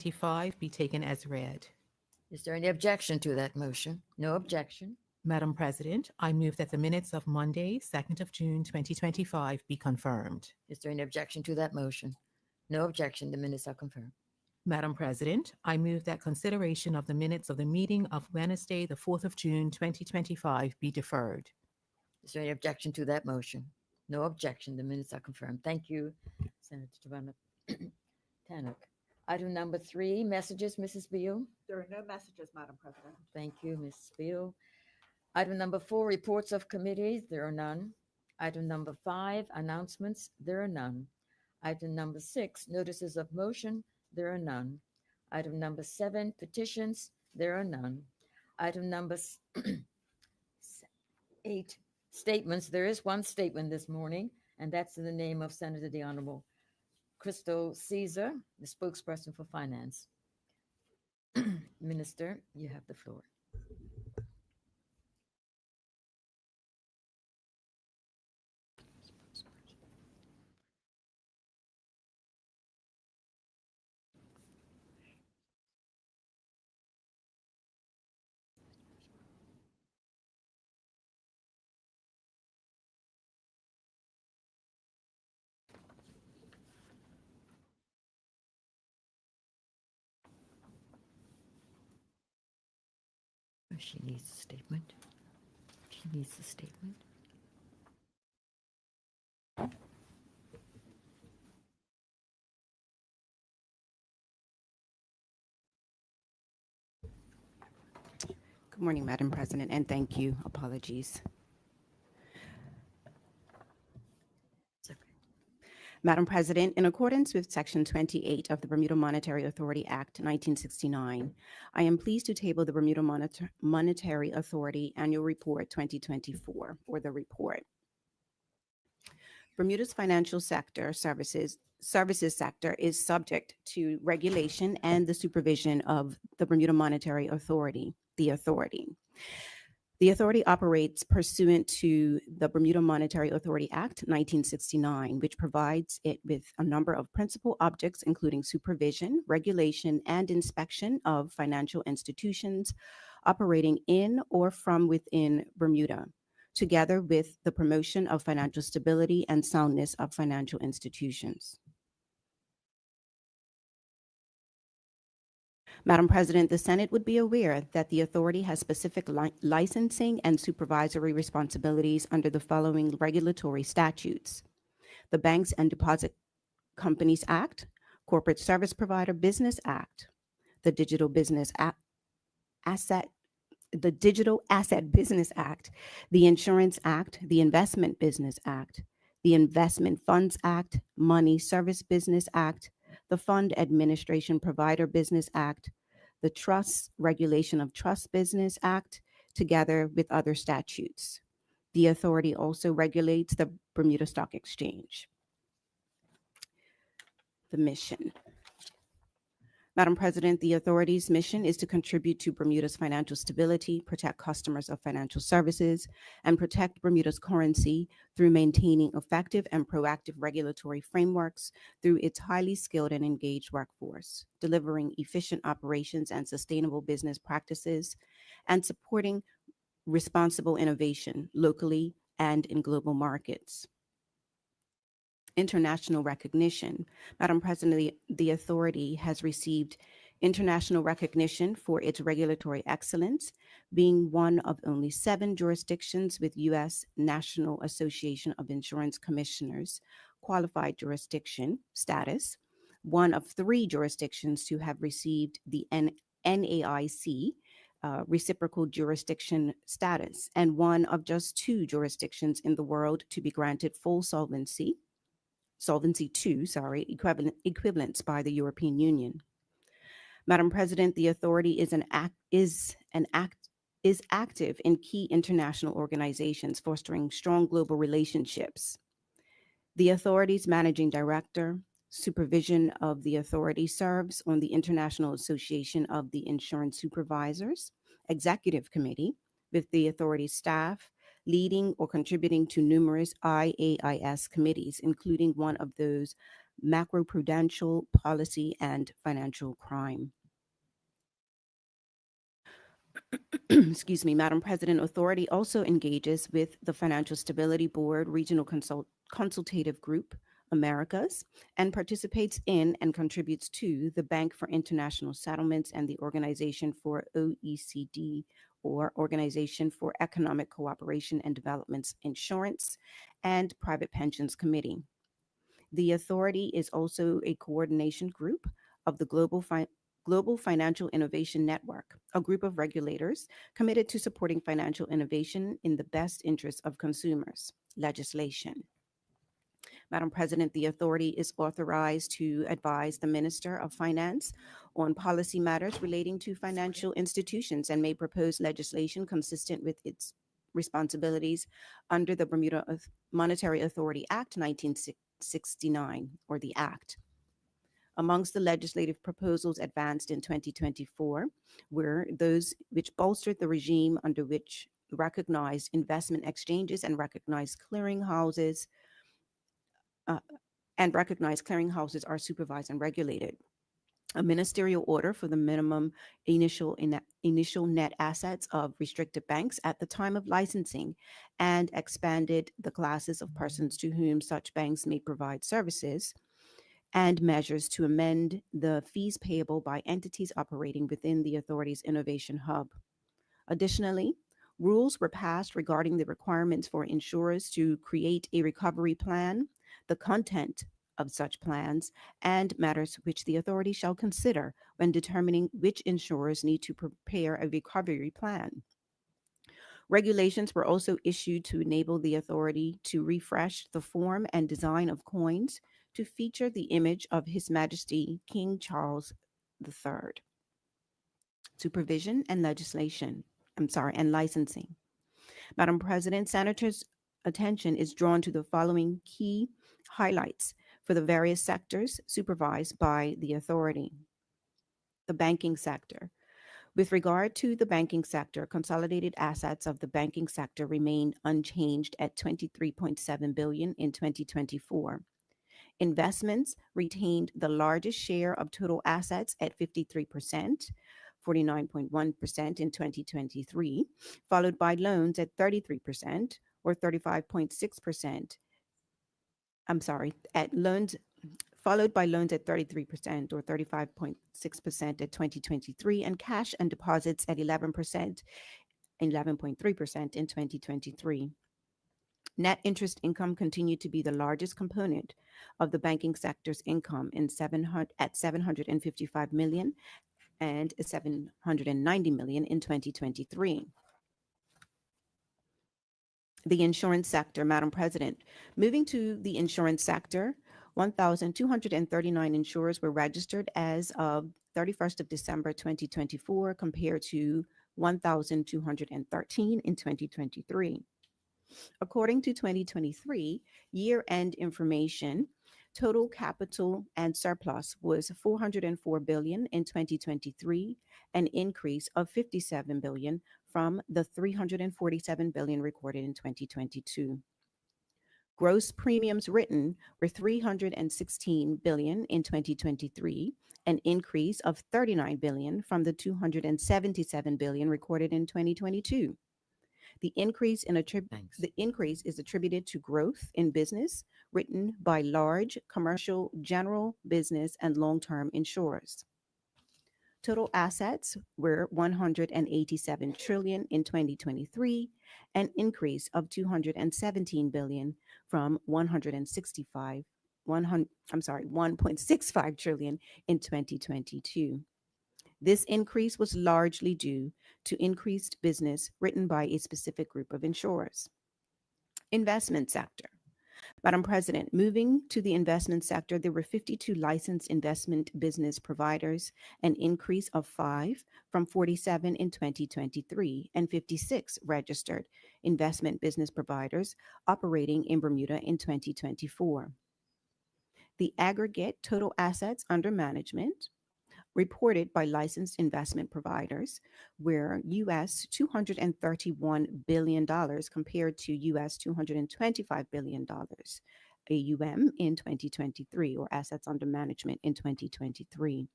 25 be taken as read. Is there any objection to that motion? No objection. Madam President, I move that the minutes of Monday, 2nd of June 2025 be confirmed. Is there any objection to that motion? No objection. The minutes are confirmed. Madam President, I move that consideration of the minutes of the meeting of Wednesday, the 4th of June 2025 be deferred. Is there any objection to that motion? No objection. The minutes are confirmed. Thank you, Senator Tannock. Item number 3, messages, Mrs. Beal. There are no messages, Madam President. Thank you, Mrs. Beal. Item number 4, reports of committees. There are none. Item number 5, announcements. There are none. Item number 6, notices of motion. There are none. Item number 7, petitions. There are none. Item number 8, statements. There is one statement this morning, and that's in the name of Senator the Honorable Crystal Caesar, the spokesperson for finance. Minister, you have the floor. She needs a statement. She needs a statement. Good morning, Madam President, and thank you. Apologies. It's okay. Madam President, in accordance with Section 28 of the Bermuda Monetary Authority Act 1969, I am pleased to table the Bermuda Monetary Authority Annual Report 2024, or the report. Bermuda's financial sector services sector is subject to regulation and the supervision of the Bermuda Monetary Authority, the authority. The authority operates pursuant to the Bermuda Monetary Authority Act 1969, which provides it with a number of principal objects, including supervision, regulation, and inspection of financial institutions operating in or from within Bermuda, together with the promotion of financial stability and soundness of financial institutions. Madam President, the Senate would be aware that the authority has specific licensing and supervisory responsibilities under the following regulatory statutes: the Banks and Deposit Companies Act, Corporate Service Provider Business Act, the Digital Asset Business Act, the Insurance Act, the Investment Business Act, the Investment Funds Act, Money Service Business Act, the Fund Administration Provider Business Act, the Trust Regulation of Trust Business Act, together with other statutes. The authority also regulates the Bermuda Stock Exchange. The mission. Madam President, the authority's mission is to contribute to Bermuda's financial stability, protect customers of financial services, and protect Bermuda's currency through maintaining effective and proactive regulatory frameworks through its highly skilled and engaged workforce, delivering efficient operations and sustainable business practices, and supporting responsible innovation locally and in global markets. International recognition. Madam President, the authority has received international recognition for its regulatory excellence, being one of only 7 jurisdictions with U.S. National Association of Insurance Commissioners qualified jurisdiction status, one of 3 jurisdictions to have received the NAIC reciprocal jurisdiction status, and one of just 2 jurisdictions in the world to be granted full Solvency II, equivalence by the European Union. Madam President, the authority is active in key international organizations, fostering strong global relationships. The authority's managing director, supervision of the authority, serves on the International Association of the Insurance Supervisors Executive Committee with the authority's staff, leading or contributing to numerous IAIS committees, including one of those macroprudential policy, and financial crime. Excuse me, Madam President, authority also engages with the Financial Stability Board Regional Consultative Group Americas and participates in and contributes to the Bank for International Settlements and the Organization for OECD, or Organization for Economic Cooperation and Development's Insurance and Private Pensions Committee. The authority is also a coordination group of the Global Financial Innovation Network, a group of regulators committed to supporting financial innovation in the best interest of consumers. Legislation. Madam President, the authority is authorized to advise the Minister of Finance on policy matters relating to financial institutions and may propose legislation consistent with its responsibilities under the Bermuda Monetary Authority Act 1969, or the Act. Amongst the legislative proposals advanced in 2024 were those which bolstered the regime under which recognized investment exchanges and recognized clearinghouses are supervised and regulated. A ministerial order for the minimum initial net assets of restricted banks at the time of licensing, and expanded the classes of persons to whom such banks may provide services, and measures to amend the fees payable by entities operating within the authority's innovation hub. Additionally, rules were passed regarding the requirements for insurers to create a recovery plan, the content of such plans, and matters which the authority shall consider when determining which insurers need to prepare a recovery plan. Regulations were also issued to enable the authority to refresh the form and design of coins to feature the image of His Majesty King Charles III. Supervision and and licensing. Madam President, Senators' attention is drawn to the following key highlights for the various sectors supervised by the authority. The banking sector. With regard to the banking sector, consolidated assets of the banking sector remained unchanged at $23.7 billion in 2024. Investments retained the largest share of total assets at 53%, 49.1% in 2023, followed by loans at 33%, or 35.6%. Followed by loans at 33%, or 35.6% at 2023, and cash and deposits at 11%, 11.3% in 2023. Net interest income continued to be the largest component of the banking sector's income at $755 million and $790 million in 2023. The insurance sector, Madam President. Moving to the insurance sector, 1,239 insurers were registered as of 31st of December 2024, compared to 1,213 in 2023. According to 2023 year-end information, total capital and surplus was $404 billion in 2023, an increase of $57 billion from the $347 billion recorded in 2022. Gross premiums written were $316 billion in 2023, an increase of $39 billion from the $277 billion recorded in 2022. The increase is attributed to growth in business written by large commercial, general business, and long-term insurers. Total assets were $187 trillion in 2023, an increase of $217 billion from $1.65 trillion in 2022. This increase was largely due to increased business written by a specific group of insurers. Investment sector. Madam President, moving to the investment sector, there were 52 licensed investment business providers, an increase of 5 from 47 in 2023, and 56 registered investment business providers operating in Bermuda in 2024. The aggregate total assets under management reported by licensed investment providers were US $231 billion compared to US $225 billion AUM in 2023, or assets under management in 2023.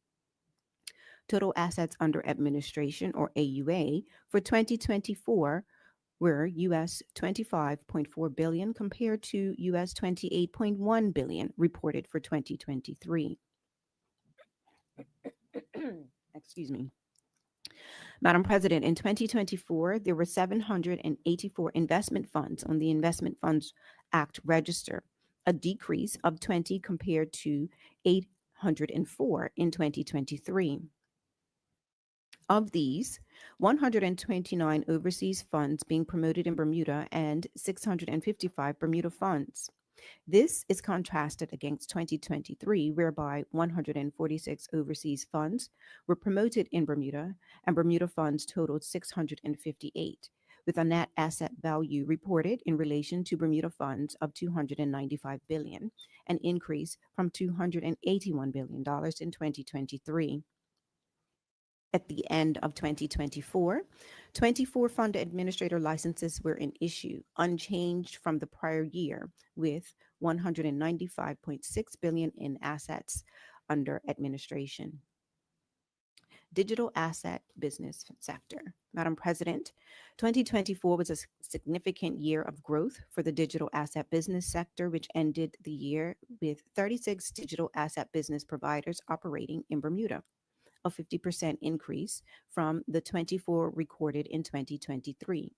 Total assets under administration, or AUA, for 2024 were US 25.4 billion compared to US 28.1 billion reported for 2023. Excuse me. Madam President, in 2024, there were 784 investment funds on the Investment Funds Act register, a decrease of 20 compared to 804 in 2023. Of these, 129 overseas funds being promoted in Bermuda and 655 Bermuda funds. This is contrasted against 2023, whereby 146 overseas funds were promoted in Bermuda and Bermuda funds totaled 658, with a net asset value reported in relation to Bermuda funds of $295 billion, an increase from $281 billion in 2023. At the end of 2024, 24 fund administrator licenses were in issue, unchanged from the prior year, with 195.6 billion in assets under administration. Digital asset business sector. Madam President, 2024 was a significant year of growth for the digital asset business sector, which ended the year with 36 digital asset business providers operating in Bermuda, a 50% increase from the 24 recorded in 2023.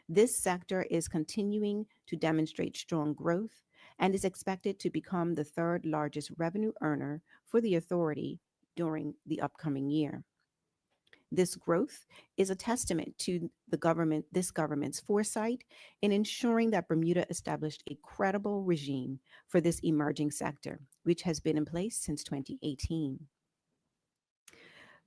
This sector is continuing to demonstrate strong growth and is expected to become the third largest revenue earner for the authority during the upcoming year. This growth is a testament to this government's foresight in ensuring that Bermuda established a credible regime for this emerging sector, which has been in place since 2018.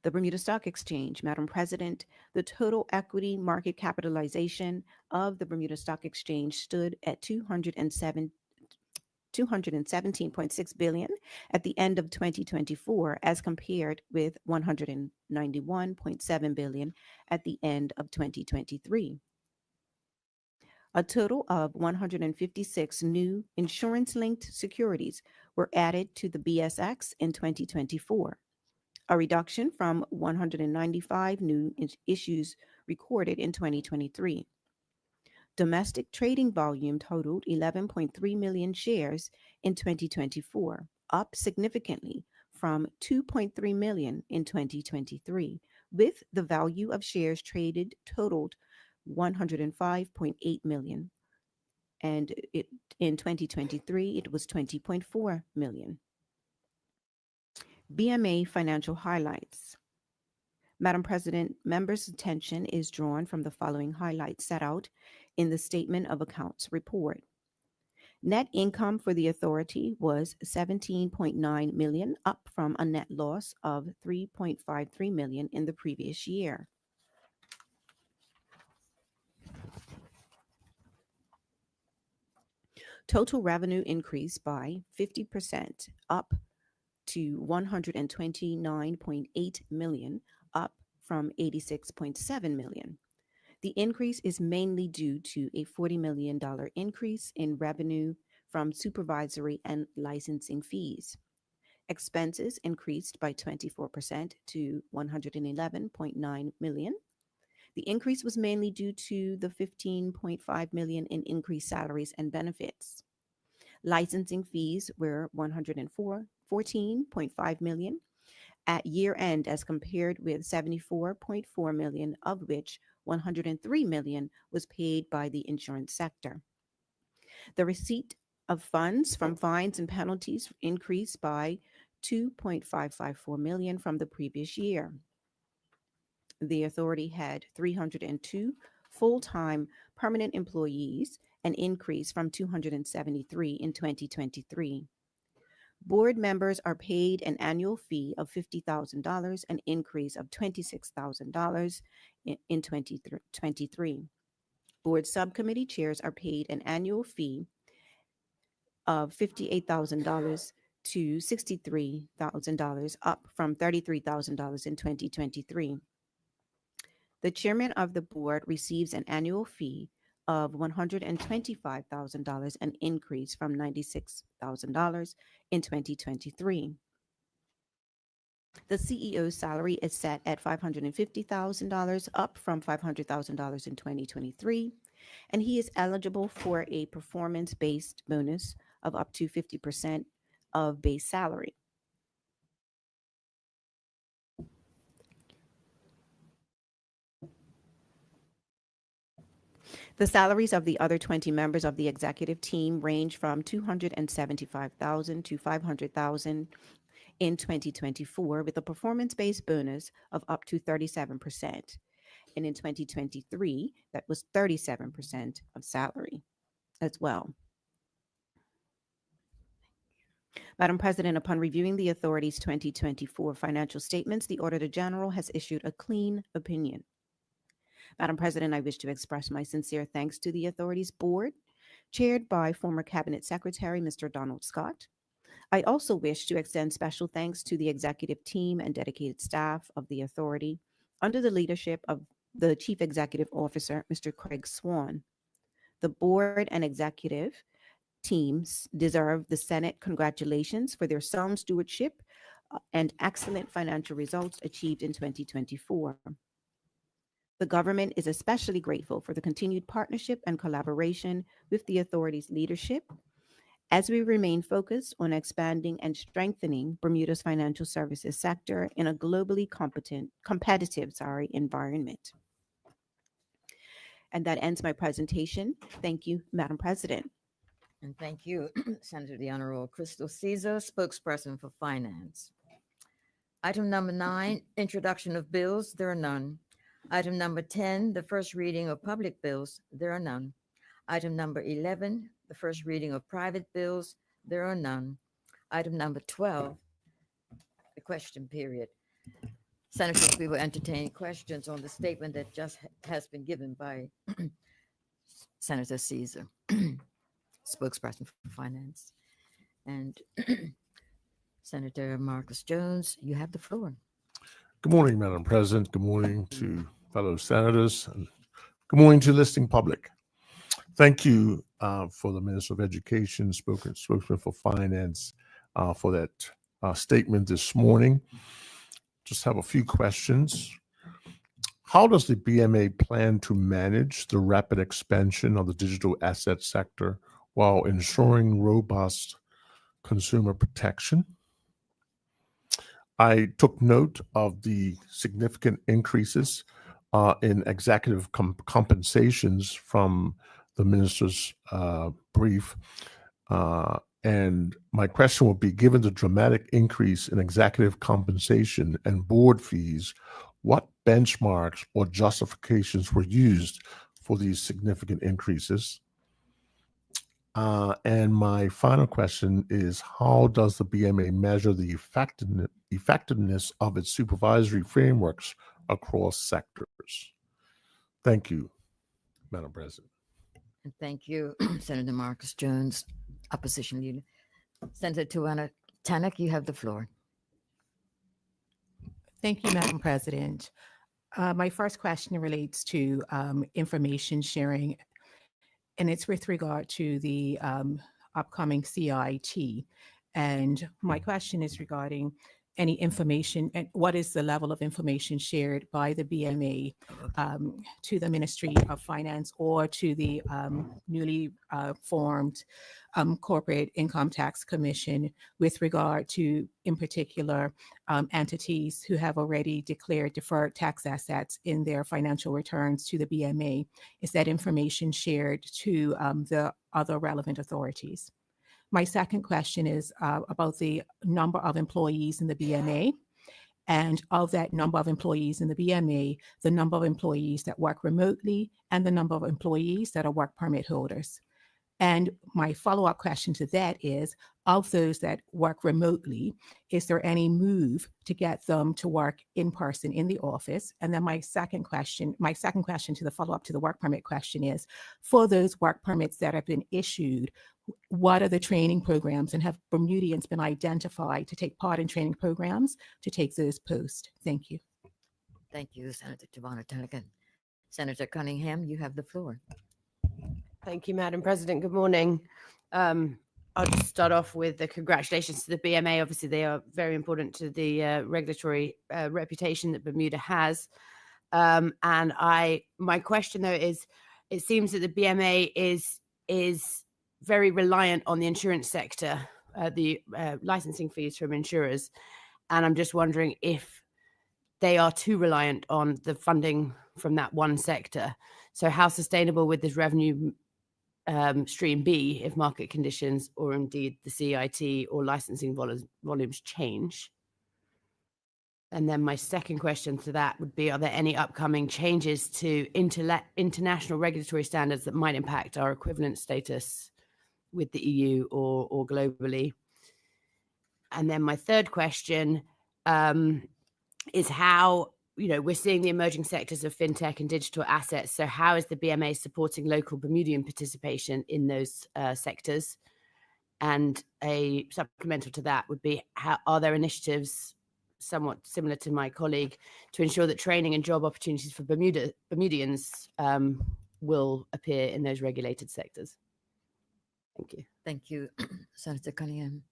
The Bermuda Stock Exchange. Madam President, the total equity market capitalization of the Bermuda Stock Exchange stood at 217.6 billion at the end of 2024, as compared with 191.7 billion at the end of 2023. A total of 156 new insurance-linked securities were added to the BSX in 2024, a reduction from 195 new issues recorded in 2023. Domestic trading volume totaled 11.3 million shares in 2024, up significantly from 2.3 million in 2023, with the value of shares traded totaled 105.8 million, and in 2023 it was 20.4 million. BMA financial highlights. Madam President, members' attention is drawn from the following highlights set out in the Statement of Accounts report. Net income for the authority was 17.9 million, up from a net loss of 3.53 million in the previous year. Total revenue increased by 50%, up to 129.8 million, up from 86.7 million. The increase is mainly due to a $40 million increase in revenue from supervisory and licensing fees. Expenses increased by 24% to 111.9 million. The increase was mainly due to the 15.5 million in increased salaries and benefits. Licensing fees were 114.5 million at year end, as compared with 74.4 million, of which 103 million was paid by the insurance sector. The receipt of funds from fines and penalties increased by 2.554 million from the previous year. The authority had 302 full-time permanent employees, an increase from 273 in 2023. Board members are paid an annual fee of $50,000, an increase of $26,000 in 2023. Board subcommittee chairs are paid an annual fee of $58,000 to $63,000, up from $33,000 in 2023. The chairman of the board receives an annual fee of $125,000, an increase from $96,000 in 2023. The CEO's salary is set at $550,000, up from $500,000 in 2023, and he is eligible for a performance-based bonus of up to 50% of base salary. The salaries of the other 20 members of the executive team range from $275,000 to $500,000 in 2024, with a performance-based bonus of up to 37%. And in 2023, that was 37% of salary as well. Madam President, upon reviewing the authority's 2024 financial statements, the Auditor General has issued a clean opinion. Madam President, I wish to express my sincere thanks to the authority's board, chaired by former Cabinet Secretary Mr. Donald Scott. I also wish to extend special thanks to the executive team and dedicated staff of the authority under the leadership of the Chief Executive Officer, Mr. Craig Swan. The board and executive teams deserve the Senate congratulations for their sound stewardship and excellent financial results achieved in 2024. The government is especially grateful for the continued partnership and collaboration with the authority's leadership as we remain focused on expanding and strengthening Bermuda's financial services sector in a globally competitive environment. And that ends my presentation. Thank you, Madam President. And thank you, Senator the Honorable Crystal Caesar, spokesperson for Finance. Item number 9, introduction of bills. There are none. Item number 10, the first reading of public bills. There are none. Item number 11, the first reading of private bills. There are none. Item number 12, the question period. Senators, we will entertain questions on the statement that just has been given by Senator Caesar, spokesperson for Finance. And Senator Marcus Jones, you have the floor. Good morning, Madam President. Good morning to fellow senators. And good morning to listening public. Thank you for the Minister of Education, spokesman for Finance, for that statement this morning. Just have a few questions. How does the BMA plan to manage the rapid expansion of the digital asset sector while ensuring robust consumer protection? I took note of the significant increases in executive compensations from the minister's brief. And my question would be, given the dramatic increase in executive compensation and board fees, what benchmarks or justifications were used for these significant increases? And my final question is, how does the BMA measure the effectiveness of its supervisory frameworks across sectors? Thank you, Madam President. And thank you, Senator Marcus Jones, opposition leader. Senator Tawana Tannock, you have the floor. Thank you, Madam President. My first question relates to information sharing, and it's with regard to the upcoming CIT. And my question is regarding any information and what is the level of information shared by the BMA to the Ministry of Finance or to the newly formed Corporate Income Tax Commission with regard to, in particular, entities who have already declared deferred tax assets in their financial returns to the BMA. Is that information shared to the other relevant authorities? My second question is about the number of employees in the BMA. And of that number of employees in the BMA, the number of employees that work remotely and the number of employees that are work permit holders. And my follow-up question to that is, of those that work remotely, is there any move to get them to work in person in the office? And then my second question to the follow-up to the work permit question is, for those work permits that have been issued, what are the training programs, and have Bermudians been identified to take part in training programs to take those posts? Thank you. Thank you, Senator Tawana Tannock. Senator Cunningham, you have the floor. Thank you, Madam President. Good morning. I'll just start off with the congratulations to the BMA. Obviously, they are very important to the regulatory reputation that Bermuda has. My question though is, it seems that the BMA is very reliant on the insurance sector, the licensing fees from insurers, and I'm just wondering if they are too reliant on the funding from that one sector. So, how sustainable would this revenue stream be if market conditions or indeed the CIT or licensing volumes change? And then my second question to that would be, are there any upcoming changes to international regulatory standards that might impact our equivalent status with the EU or globally? And then my third question is how, we're seeing the emerging sectors of fintech and digital assets. So how is the BMA supporting local Bermudian participation in those sectors? And a supplemental to that would be, are there initiatives somewhat similar to my colleague to ensure that training and job opportunities for Bermudians will appear in those regulated sectors? Thank you. Thank you, Senator Cunningham.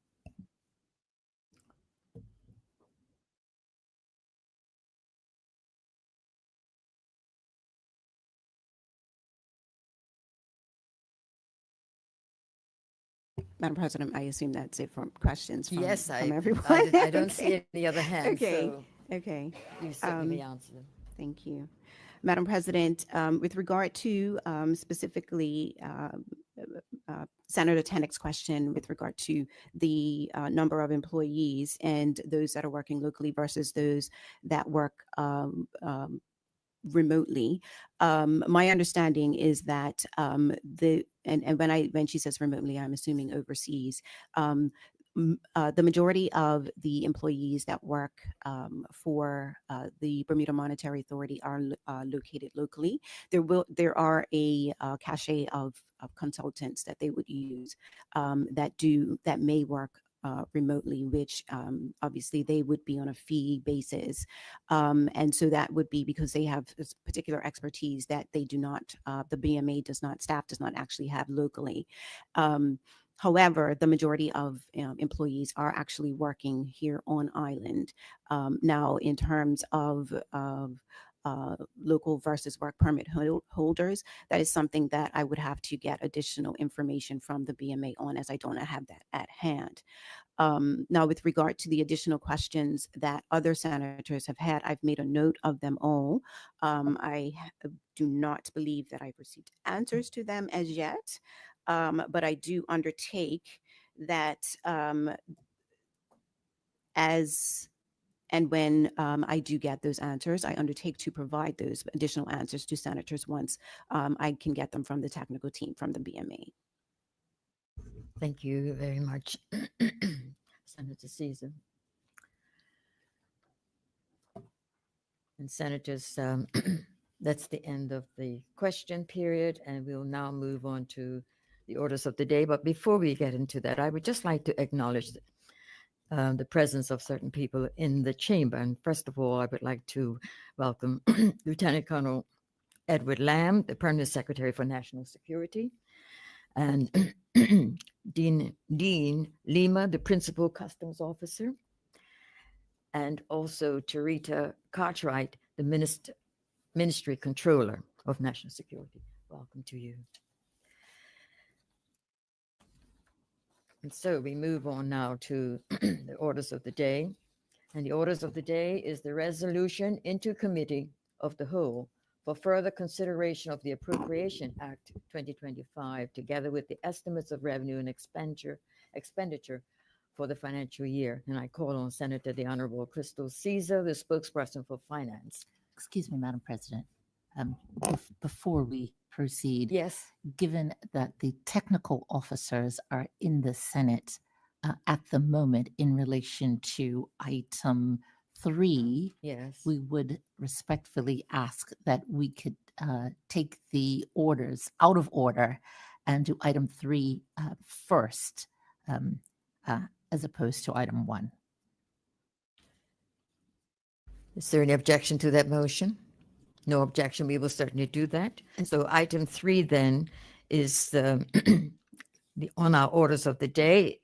Madam President, I assume that's it from questions from, Yes, from everyone. I don't see Okay. any other hands. Okay. So Okay. you certainly answer them. Thank you. Madam President, with regard to specifically Senator Tannock's question with regard to the number of employees and those that are working locally versus those that work remotely, my understanding is that when she says remotely, I'm assuming overseas. The majority of the employees that work for the Bermuda Monetary Authority are located locally. There are a cachet of consultants that they would use that may work remotely, which obviously they would be on a fee basis. And so that would be because they have this particular expertise that they do not, the BMA staff does not actually have locally. However, the majority of employees are actually working here on island. Now, in terms of local versus work permit holders, that is something that I would have to get additional information from the BMA on, as I don't have that at hand. Now, with regard to the additional questions that other senators have had, I've made a note of them all. I do not believe that I've received answers to them as yet, but I do undertake that when I do get those answers, I undertake to provide those additional answers to senators once I can get them from the technical team from the BMA. Thank you very much, Senator Caesar. And senators, that's the end of the question period, and we'll now move on to the orders of the day. But before we get into that, I would just like to acknowledge the presence of certain people in the chamber. And first of all, I would like to welcome Lieutenant Colonel Edward Lamb, the Permanent Secretary for National Security, and Dean Lima, the Principal Customs Officer, and also Tarita Cartwright, the Ministry Controller of National Security. Welcome to you. And so we move on now to the orders of the day. And the orders of the day is the resolution into committee of the whole for further consideration of the Appropriation Act 2025, together with the estimates of revenue and expenditure for the financial year. And I call on Senator the Honorable Crystal Caesar, the spokesperson for finance. Excuse me, Madam President. Before we proceed, Yes. given that the technical officers are in the Senate at the moment in relation to item 3, Yes. we would respectfully ask that we could take the orders out of order and do item 3 first, as opposed to item 1. Is there any objection to that motion? No objection. We will certainly do that. So item 3 then is on our orders of the day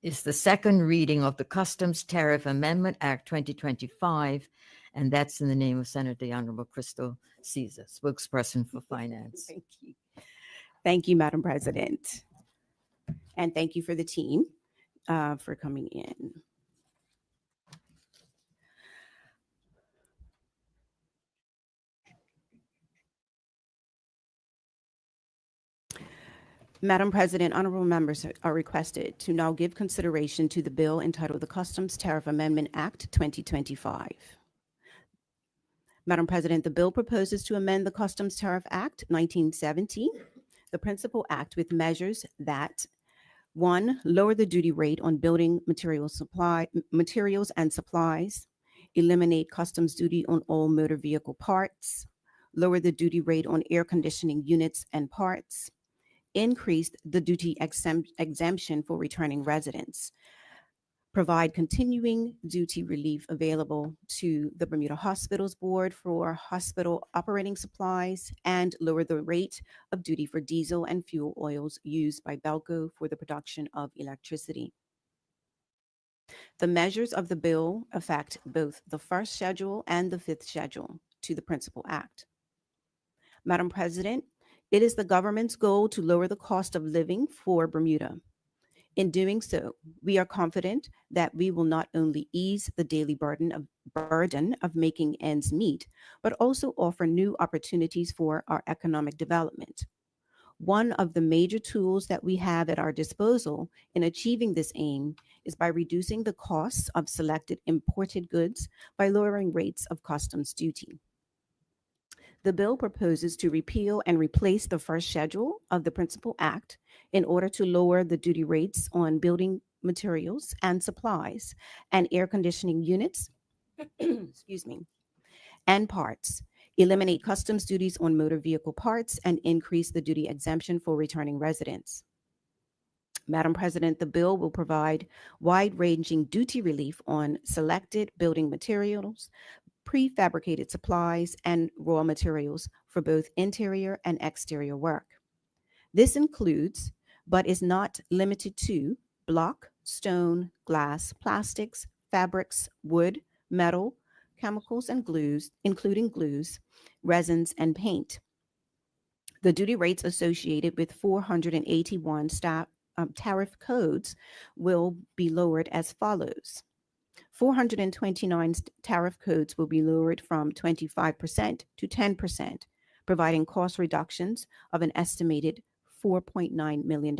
is the second reading of the Customs Tariff Amendment Act 2025, and that's in the name of Senator the Honorable Crystal Caesar, spokesperson for Finance. Thank you. Thank you, Madam President. And thank you for the team for coming in. Madam President, honorable members are requested to now give consideration to the bill entitled the Customs Tariff Amendment Act 2025. Madam President, the bill proposes to amend the Customs Tariff Act 1970, the principal act, with measures that: 1, lower the duty rate on building materials and supplies, eliminate customs duty on all motor vehicle parts, lower the duty rate on air conditioning units and parts, increased the duty exemption for returning residents, provide continuing duty relief available to the Bermuda Hospitals Board for hospital operating supplies, and lower the rate of duty for diesel and fuel oils used by Belco for the production of electricity. The measures of the bill affect both the first schedule and the fifth schedule to the principal act. Madam President, it is the government's goal to lower the cost of living for Bermuda. In doing so, we are confident that we will not only ease the daily burden of making ends meet, but also offer new opportunities for our economic development. One of the major tools that we have at our disposal in achieving this aim is by reducing the costs of selected imported goods by lowering rates of customs duty. The bill proposes to repeal and replace the first schedule of the principal act in order to lower the duty rates on building materials and supplies and air conditioning units, excuse me, and parts, eliminate customs duties on motor vehicle parts, and increase the duty exemption for returning residents. Madam President, the bill will provide wide-ranging duty relief on selected building materials, prefabricated supplies, and raw materials for both interior and exterior work. This includes, but is not limited to, block, stone, glass, plastics, fabrics, wood, metal, chemicals, and glues, including glues, resins, and paint. The duty rates associated with 481 tariff codes will be lowered as follows. 429 tariff codes will be lowered from 25% to 10%, providing cost reductions of an estimated $4.9 million.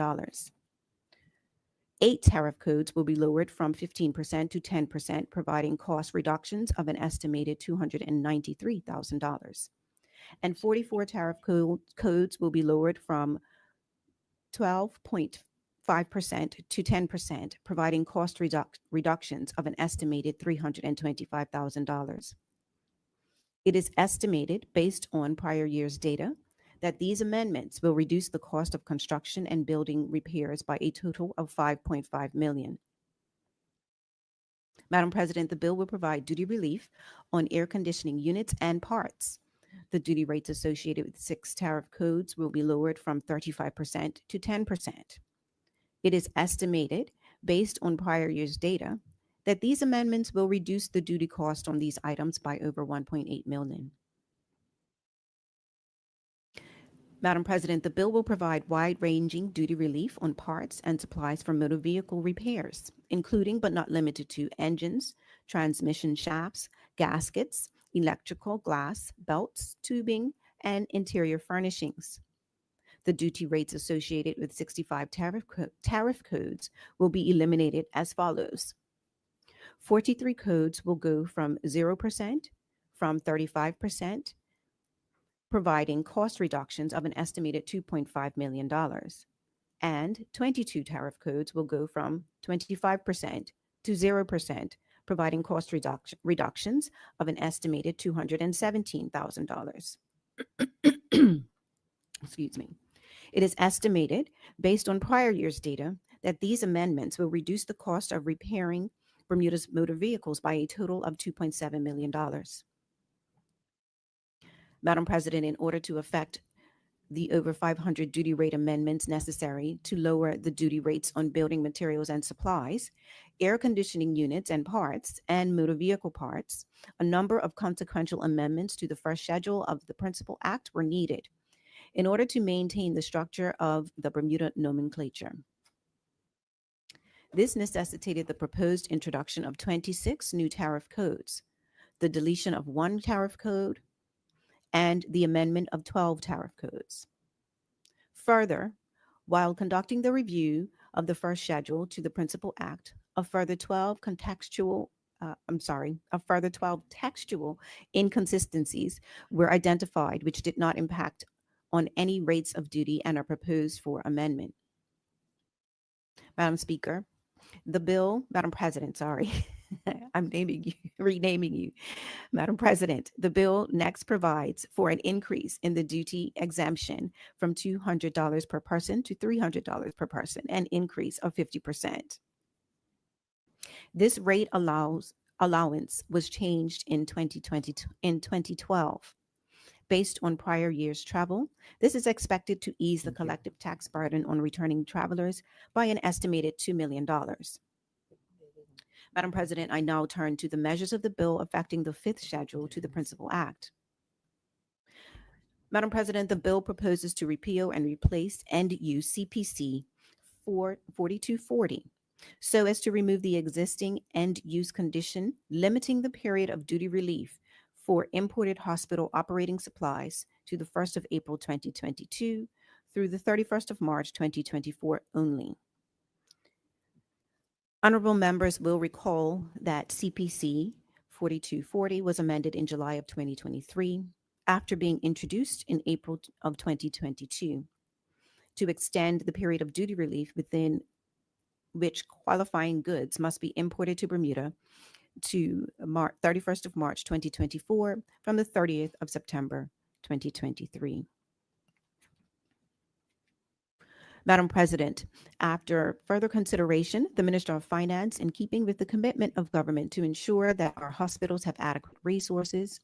8 tariff codes will be lowered from 15% to 10%, providing cost reductions of an estimated $293,000. And 44 tariff codes will be lowered from 12.5% to 10%, providing cost reductions of an estimated $325,000. It is estimated, based on prior year's data, that these amendments will reduce the cost of construction and building repairs by a total of $5.5 million. Madam President, the bill will provide duty relief on air conditioning units and parts. The duty rates associated with 6 tariff codes will be lowered from 35% to 10%. It is estimated, based on prior year's data, that these amendments will reduce the duty cost on these items by over $1.8 million. Madam President, the bill will provide wide-ranging duty relief on parts and supplies for motor vehicle repairs, including but not limited to engines, transmission shafts, gaskets, electrical, glass, belts, tubing, and interior furnishings. The duty rates associated with 65 tariff codes will be eliminated as follows. 43 codes will go from 0%, from 35%, providing cost reductions of an estimated $2.5 million. And 22 tariff codes will go from 25% to 0%, providing cost reductions of an estimated $217,000. Excuse me. It is estimated, based on prior year's data, that these amendments will reduce the cost of repairing Bermuda's motor vehicles by a total of $2.7 million. Madam President, in order to effect the over 500 duty rate amendments necessary to lower the duty rates on building materials and supplies, air conditioning units and parts, and motor vehicle parts, a number of consequential amendments to the first schedule of the Principal Act were needed in order to maintain the structure of the Bermuda nomenclature. This necessitated the proposed introduction of 26 new tariff codes, the deletion of one tariff code, and the amendment of 12 tariff codes. Further, while conducting the review of the first schedule to the Principal Act, a further 12 textual inconsistencies were identified which did not impact on any rates of duty and are proposed for amendment. Madam President, sorry, renaming you. Madam President, the bill next provides for an increase in the duty exemption from $200 per person to $300 per person, an increase of 50%. This rate allowance was changed in 2012. Based on prior year's travel, this is expected to ease the collective tax burden on returning travelers by an estimated $2 million. Madam President, I now turn to the measures of the bill affecting the fifth schedule to the Principal Act. Madam President, the bill proposes to repeal and replace end-use CPC 4240 so as to remove the existing end-use condition limiting the period of duty relief for imported hospital operating supplies to the 1st of April 2022 through the 31st of March 2024 only. Honorable members will recall that CPC 4240 was amended in July of 2023 after being introduced in April of 2022 to extend the period of duty relief within which qualifying goods must be imported to Bermuda to 31st of March 2024 from the 30th of September 2023. Madam President, after further consideration, the Minister of Finance, in keeping with the commitment of government to ensure that our hospitals have adequate resources,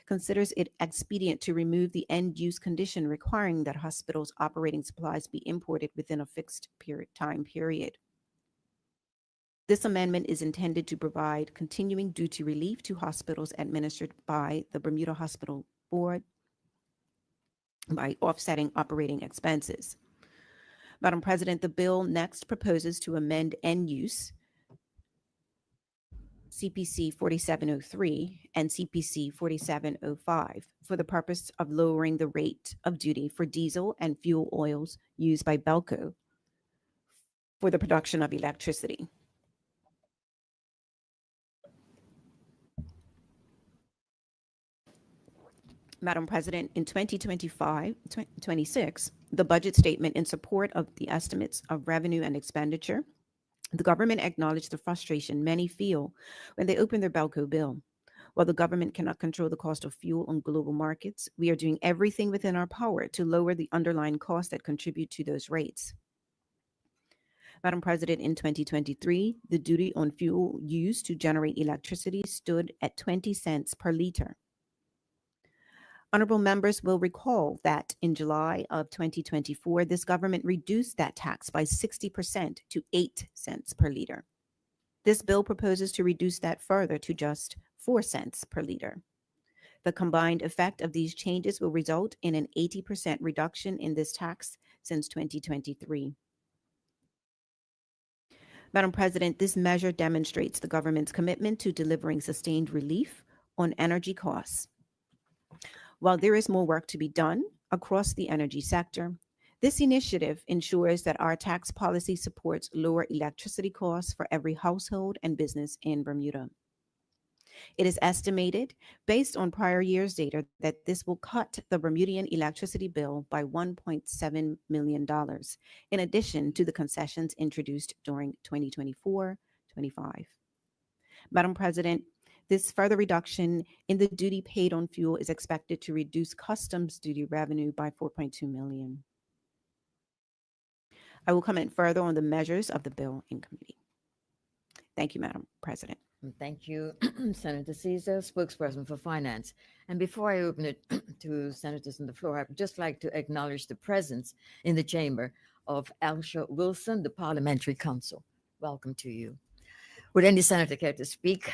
considers it expedient to remove the end-use condition requiring that hospitals' operating supplies be imported within a fixed time period. This amendment is intended to provide continuing duty relief to hospitals administered by the Bermuda Hospital Board by offsetting operating expenses. Madam President, the bill next proposes to amend end-use CPC 4703 and CPC 4705 for the purpose of lowering the rate of duty for diesel and fuel oils used by Belco for the production of electricity. Madam President, in 2025-26, the budget statement in support of the estimates of revenue and expenditure, the government acknowledged the frustration many feel when they open their Belco bill. While the government cannot control the cost of fuel on global markets, we are doing everything within our power to lower the underlying costs that contribute to those rates. Madam President, in 2023, the duty on fuel used to generate electricity stood at 20 cents per liter. Honorable members will recall that in July of 2024, this government reduced that tax by 60% to 8 cents per liter. This bill proposes to reduce that further to just 4 cents per liter. The combined effect of these changes will result in an 80% reduction in this tax since 2023. Madam President, this measure demonstrates the government's commitment to delivering sustained relief on energy costs. While there is more work to be done across the energy sector, this initiative ensures that our tax policy supports lower electricity costs for every household and business in Bermuda. It is estimated, based on prior year's data, that this will cut the Bermudian electricity bill by $1.7 million, in addition to the concessions introduced during 2024-25. Madam President, this further reduction in the duty paid on fuel is expected to reduce customs duty revenue by $4.2 million. I will comment further on the measures of the bill in committee. Thank you, Madam President. And thank you, Senator Caesar, spokesperson for finance. And before I open it to senators on the floor, I'd just like to acknowledge the presence in the chamber of Alsha Wilson, the parliamentary counsel. Welcome to you. Would any senator care to speak?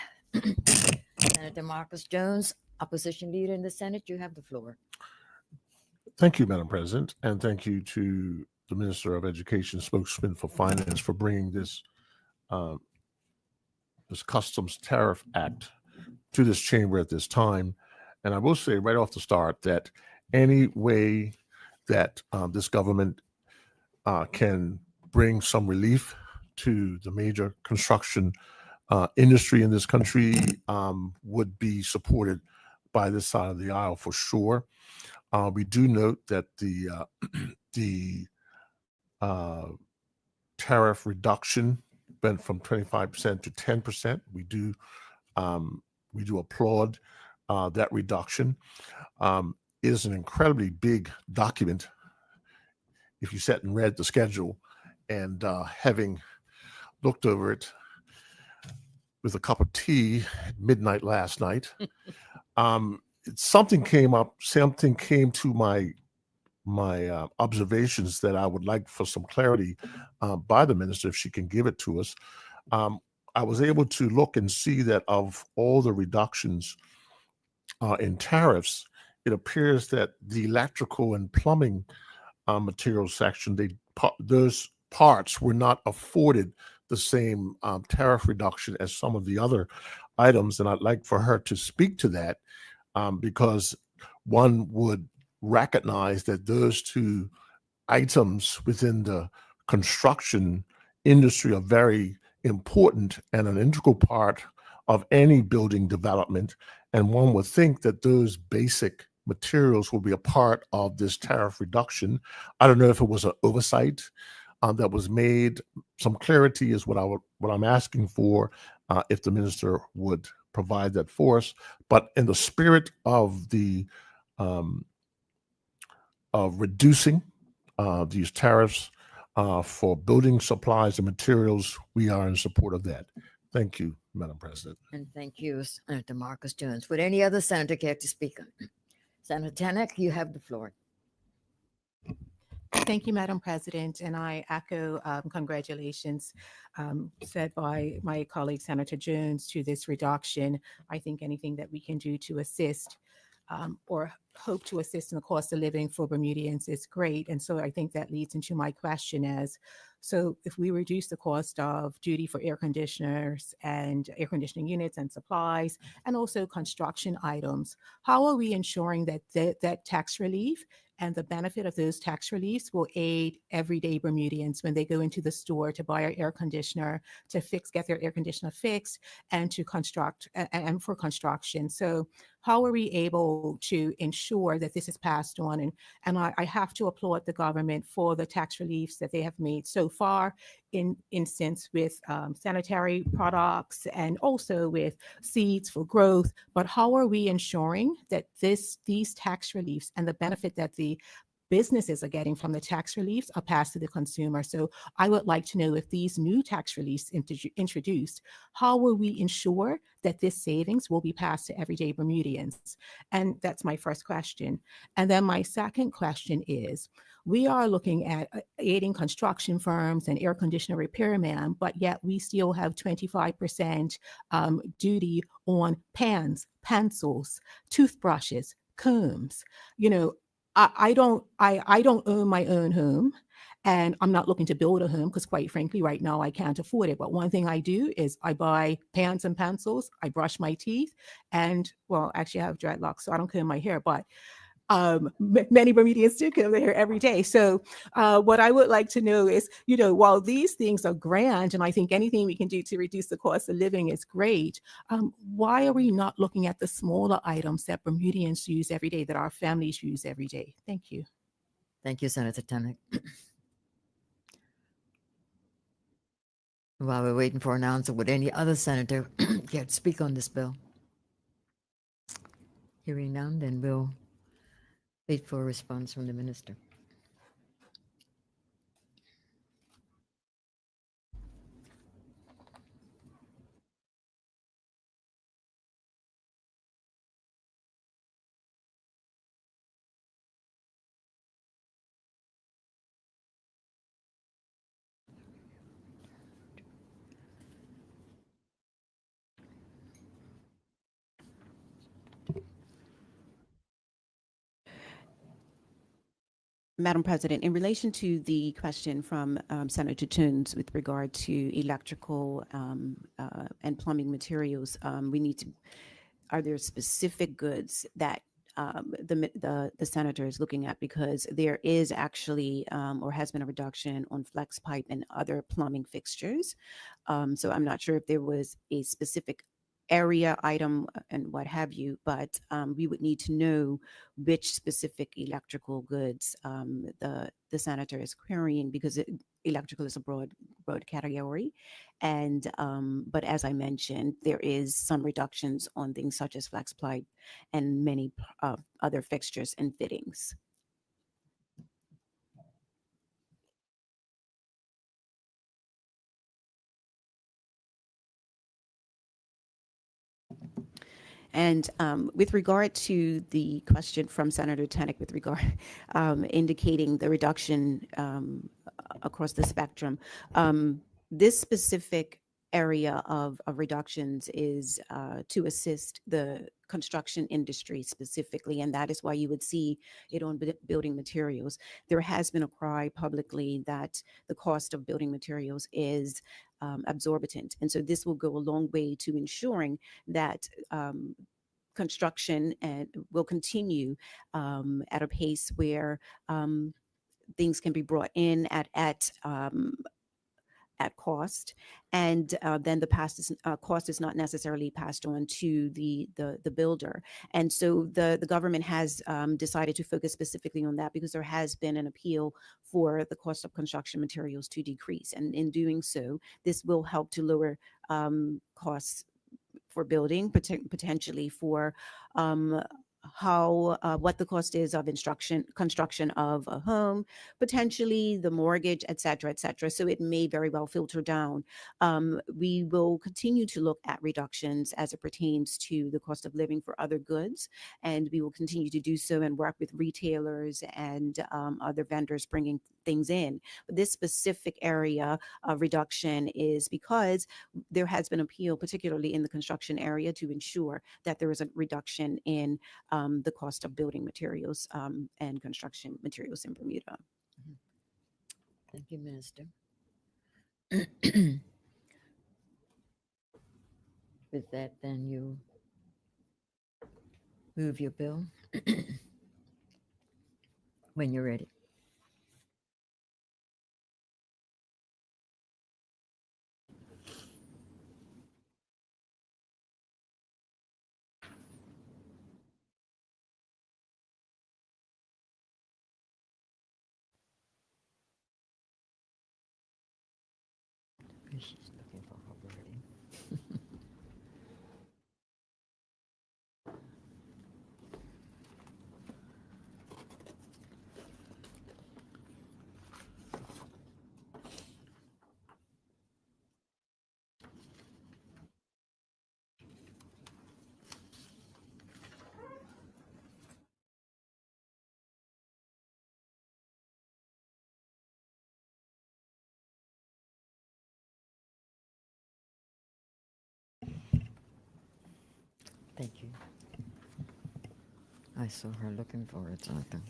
Senator Marcus Jones, opposition leader in the Senate, you have the floor. Thank you, Madam President, and thank you to the Minister of Education, spokesman for finance, for bringing this this Customs Tariff Act to this chamber at this time. And I will say right off the start that any way that this government can bring some relief to the major construction industry in this country would be supported by this side of the aisle for sure. We do note that the tariff reduction went from 25% to 10%. We do applaud that reduction. It is an incredibly big document. If you sat and read the schedule, and having looked over it with a cup of tea at midnight last night, something came to my observations that I would like for some clarity by the minister, if she can give it to us. I was able to look and see that of all the reductions in tariffs, it appears that the electrical and plumbing materials section, those parts were not afforded the same tariff reduction as some of the other items. And I'd like for her to speak to that because one would recognize that those two items within the construction industry are very important and an integral part of any building development. And one would think that those basic materials will be a part of this tariff reduction. I don't know if it was an oversight that was made. Some clarity is what I'm asking for, if the minister would provide that for us. But in the spirit of the of reducing these tariffs for building supplies and materials, we are in support of that. Thank you, Madam President. And thank you, Senator Marcus Jones. Would any other senator care to speak? Senator Tannock, you have the floor. Thank you, Madam President, and I echo congratulations said by my colleague, Senator Jones, to this reduction. I think anything that we can do to assist or hope to assist in the cost of living for Bermudians is great. And so I think that leads into my question as, so if we reduce the cost of duty for air conditioners and air conditioning units and supplies, and also construction items, how are we ensuring that that tax relief and the benefit of those tax reliefs will aid everyday Bermudians when they go into the store to buy an air conditioner, to get their air conditioner fixed, and to construct and for construction? So how are we able to ensure that this is passed on? And I have to applaud the government for the tax reliefs that they have made so far, in instance with sanitary products and also with seeds for growth. But how are we ensuring that these tax reliefs and the benefit that the businesses are getting from the tax reliefs are passed to the consumer? So I would like to know, if these new tax reliefs introduced, how will we ensure that this savings will be passed to everyday Bermudians? And that's my first question. And then my second question is, we are looking at aiding construction firms and air conditioner repairmen, but yet we still have 25% duty on pans, pencils, toothbrushes, combs. You know, I don't own my own home, and I'm not looking to build a home because, quite frankly, right now I can't afford it. But one thing I do is I buy pans and pencils, I brush my teeth, and, well, actually I have dreadlocks, so I don't comb my hair, but many Bermudians do comb their hair every day. So what I would like to know is, you know, while these things are grand, and I think anything we can do to reduce the cost of living is great, why are we not looking at the smaller items that Bermudians use every day, that our families use every day? Thank you. Thank you, Senator Tannock. While we're waiting for an answer, would any other senator care to speak on this bill? Hearing none, then we'll wait for a response from the minister. Madam President, in relation to the question from Senator Toons with regard to electrical and plumbing materials, we need to, are there specific goods that the senator is looking at? Because there is actually or has been a reduction on flex pipe and other plumbing fixtures. So I'm not sure if there was a specific area item and what have you, but we would need to know which specific electrical goods the senator is querying, because electrical is a broad category. And but as I mentioned, there is some reductions on things such as flex pipe and many other fixtures and fittings. And with regard to the question from Senator Tannock with regard indicating the reduction across the spectrum, this specific area of reductions is to assist the construction industry specifically, and that is why you would see it on building materials. There has been a cry publicly that the cost of building materials is absorbent, and so this will go a long way to ensuring that construction will continue at a pace where things can be brought in at cost, and then the cost is not necessarily passed on to the builder. And so the government has decided to focus specifically on that, because there has been an appeal for the cost of construction materials to decrease, and in doing so, this will help to lower costs for building, potentially for what the cost is of construction of a home, potentially the mortgage, et cetera, et cetera. So it may very well filter down. We will continue to look at reductions as it pertains to the cost of living for other goods, and we will continue to do so and work with retailers and other vendors bringing things in. But this specific area of reduction is because there has been appeal, particularly in the construction area, to ensure that there is a reduction in the cost of building materials and construction materials in Bermuda. Thank you, Minister. With that, then you move your bill when you're ready. She's looking for her wording. Thank you. I saw her looking for it, so I thought.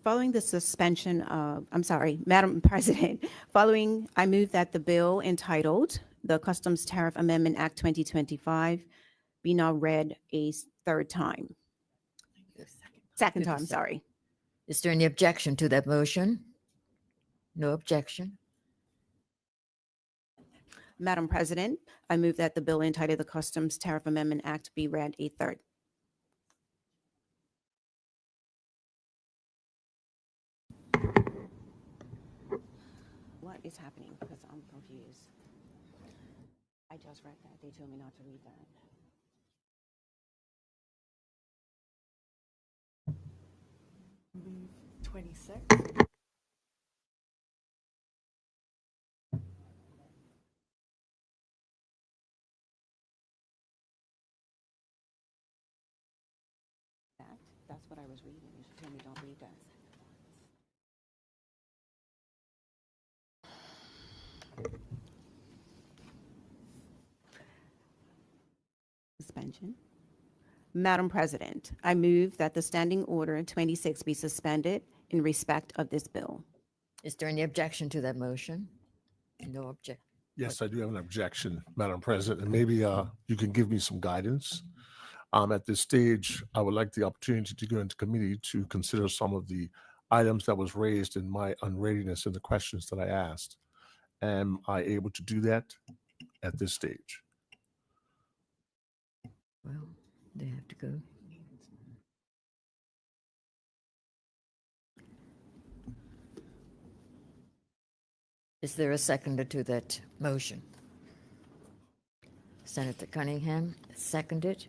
Following the suspension of, I'm sorry, Madam President, I move that the bill entitled the Customs Tariff Amendment Act 2025 be now read a third time. Second time, sorry. Is there any objection to that motion? No objection. Madam President, I move that the bill entitled the Customs Tariff Amendment Act be read a third. What is happening? Because I'm confused. I just read that. They told me not to read that. 26. That's what I was reading. You should tell me don't read that. Suspension. Madam President, I move that the Standing Order 26 be suspended in respect of this bill. Is there any objection to that motion? No object. Yes, I do have an objection, Madam President, and maybe you can give me some guidance. At this stage, I would like the opportunity to go into committee to consider some of the items that was raised in my unreadiness in the questions that I asked. Am I able to do that at this stage? Well, they have to go. Is there a seconder to that motion? Senator Cunningham, seconded.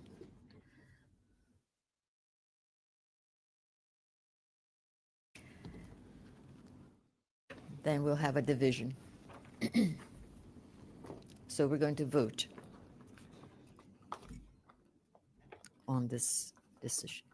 Then we'll have a division. So we're going to vote on this decision.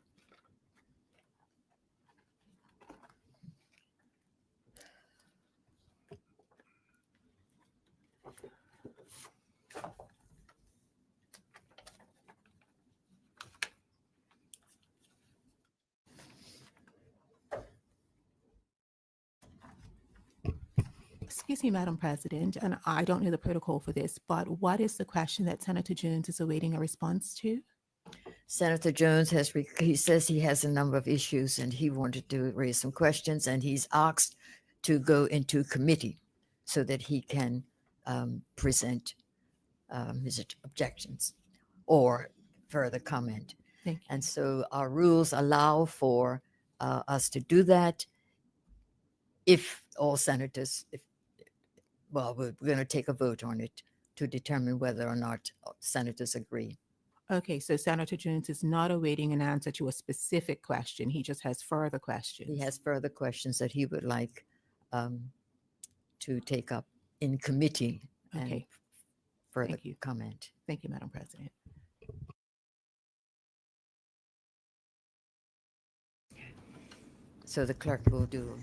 Excuse me, Madam President, and I don't know the protocol for this, but what is the question that Senator Jones is awaiting a response to? Senator Jones he says he has a number of issues and he wanted to raise some questions, and he's asked to go into committee so that he can present his objections or further comment. Thank you. And so our rules allow for us to do that if all senators, we're going to take a vote on it to determine whether or not senators agree. Okay, so Senator Jones is not awaiting an answer to a specific question. He just has further questions. He has further questions that he would like to take up in committee and Okay. further Thank you. comment. Thank you, Madam President. So the clerk will do.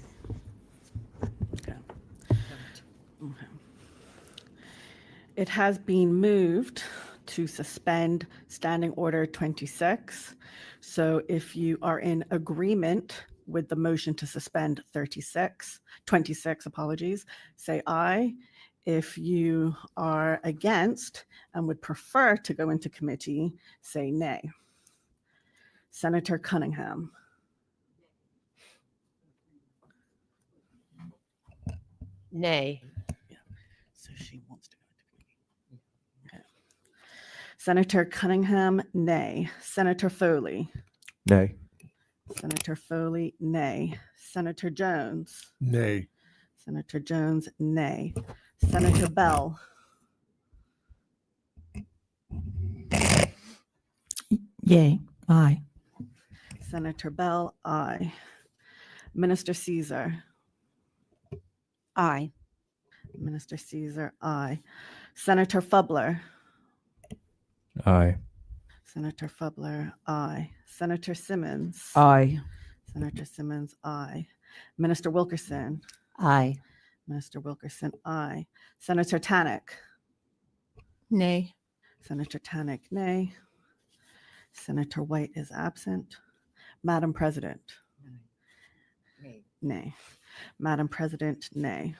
It has been moved to suspend Standing Order 26. So if you are in agreement with the motion to suspend 26, apologies, say aye. If you are against and would prefer to go into committee, say nay. Senator Cunningham. Nay. So she wants to go into committee. Okay. Senator Cunningham, nay. Senator Foley. Nay. Senator Foley, nay. Senator Jones. Nay. Senator Jones, nay. Senator Bell. Yay. Aye. Senator Bell, aye. Minister Caesar. Aye. Minister Caesar, aye. Senator Fubler. Aye. Senator Fubler, aye. Senator Simmons. Aye. Senator Simmons, aye. Minister Wilkerson. Aye. Minister Wilkerson, aye. Senator Tannock. Nay. Senator Tannock, nay. Senator White is absent. Madam President. Nay. Nay. Madam President, nay.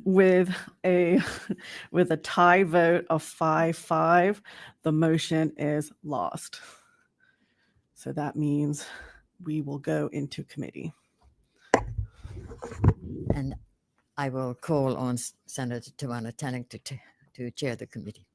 With a tie vote of 5-5, the motion is lost. So that means we will go into committee. And I will call on Senator Tawana Tannock to chair the committee.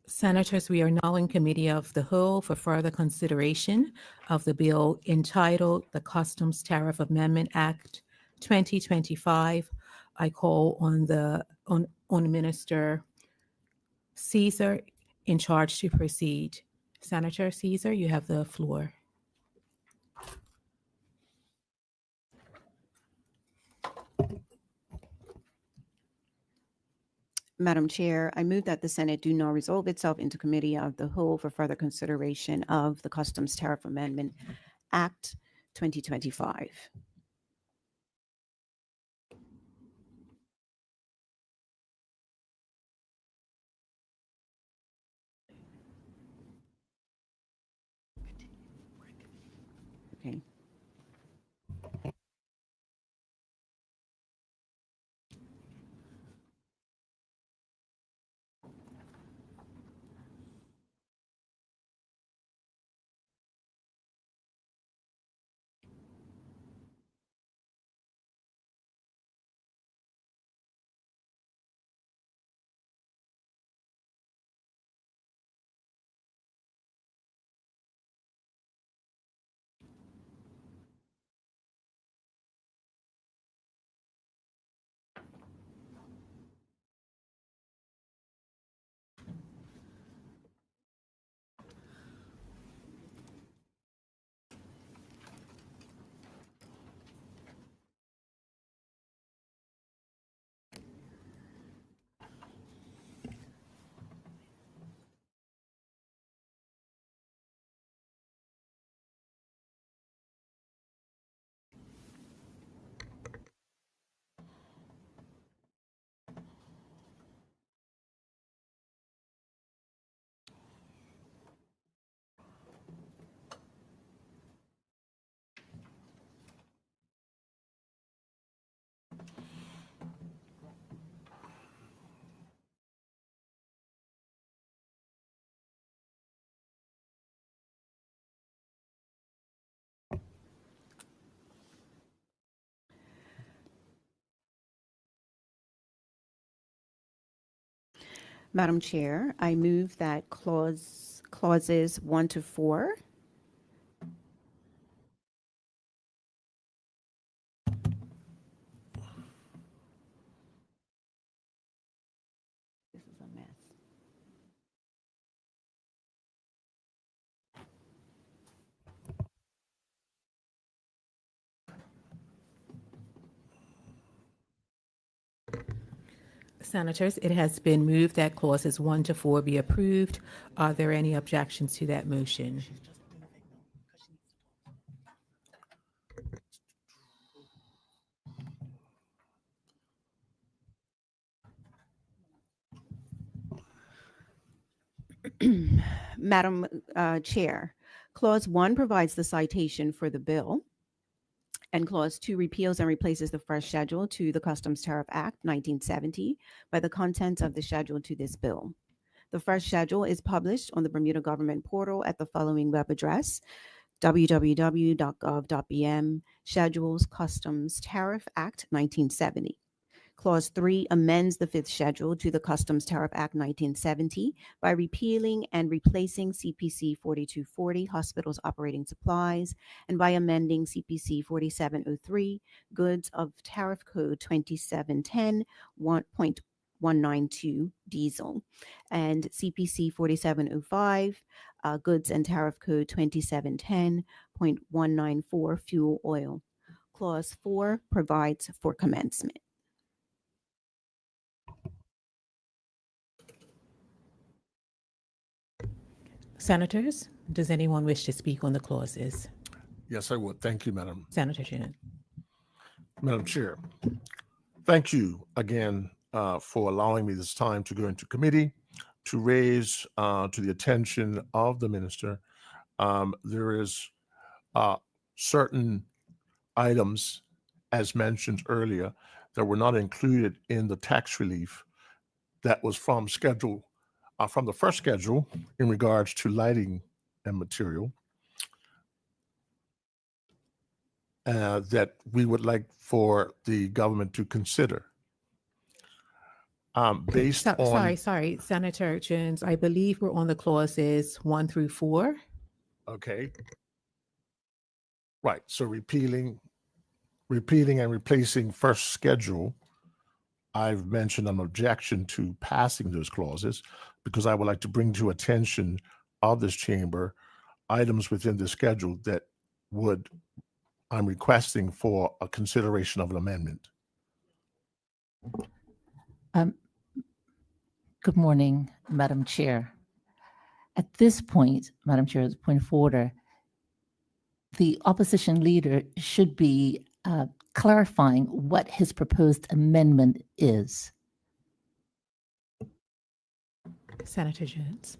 Senators, we are now in committee of the whole for further consideration of the bill entitled the Customs Tariff Amendment Act 2025. I call on Minister Caesar in charge to proceed. Senator Caesar, you have the floor. Madam Chair, I move that the Senate do not resolve itself into committee of the whole for further consideration of the Customs Tariff Amendment Act 2025. Okay. Madam Chair, I move that clauses 1 to 4 this is a mess. Senators, it has been moved that clauses 1 to 4 be approved. Are there any objections to that motion? Madam Chair, Clause 1 provides the citation for the bill, and Clause 2 repeals and replaces the first schedule to the Customs Tariff Act 1970 by the contents of the schedule to this bill. The first schedule is published on the Bermuda government portal at the following web address: www.gov.bm, Schedules Customs Tariff Act 1970. Clause 3 amends the fifth schedule to the Customs Tariff Act 1970 by repealing and replacing CPC 4240, Hospitals Operating Supplies, and by amending CPC 4703, Goods of Tariff Code 2710.192, Diesel, and CPC 4705, Goods and Tariff Code 2710.194, Fuel Oil. Clause 4 provides for commencement. Senators, does anyone wish to speak on the clauses? Yes, I would. Thank you, Madam Shannon. Madam Chair. Thank you again for allowing me this time to go into committee to raise to the attention of the minister. There is certain items, as mentioned earlier, that were not included in the tax relief that was from the first schedule in regards to lighting and material that we would like for the government to consider. Based on, Sorry, Senator Jones. I believe we're on the clauses 1 through 4. okay, right, so repealing and replacing first schedule, I've mentioned an objection to passing those clauses because I would like to bring to attention of this chamber items within the schedule that I'm requesting for a consideration of an amendment. Good morning, Madam Chair. At this point, Madam Chair, as a point of order, the opposition leader should be clarifying what his proposed amendment is. Senator Jones.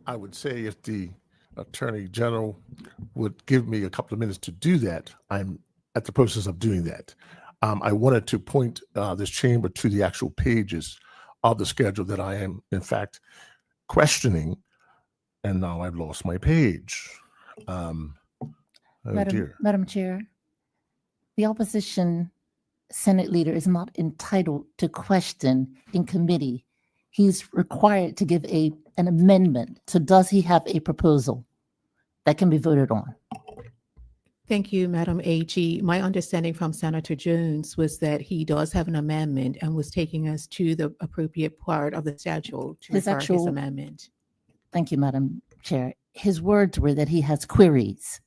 I would say if the Attorney General would give me a couple of minutes to do that, I'm at the process of doing that. I wanted to point this chamber to the actual pages of the schedule that I am, in fact, questioning, and now I've lost my page. Oh dear. Madam Chair, the opposition Senate leader is not entitled to question in committee. He's required to give an amendment. So does he have a proposal that can be voted on? Thank you, Madam AG. My understanding from Senator Jones was that he does have an amendment and was taking us to the appropriate part of the schedule to refer his amendment. Thank you, Madam Chair. His words were that he has queries.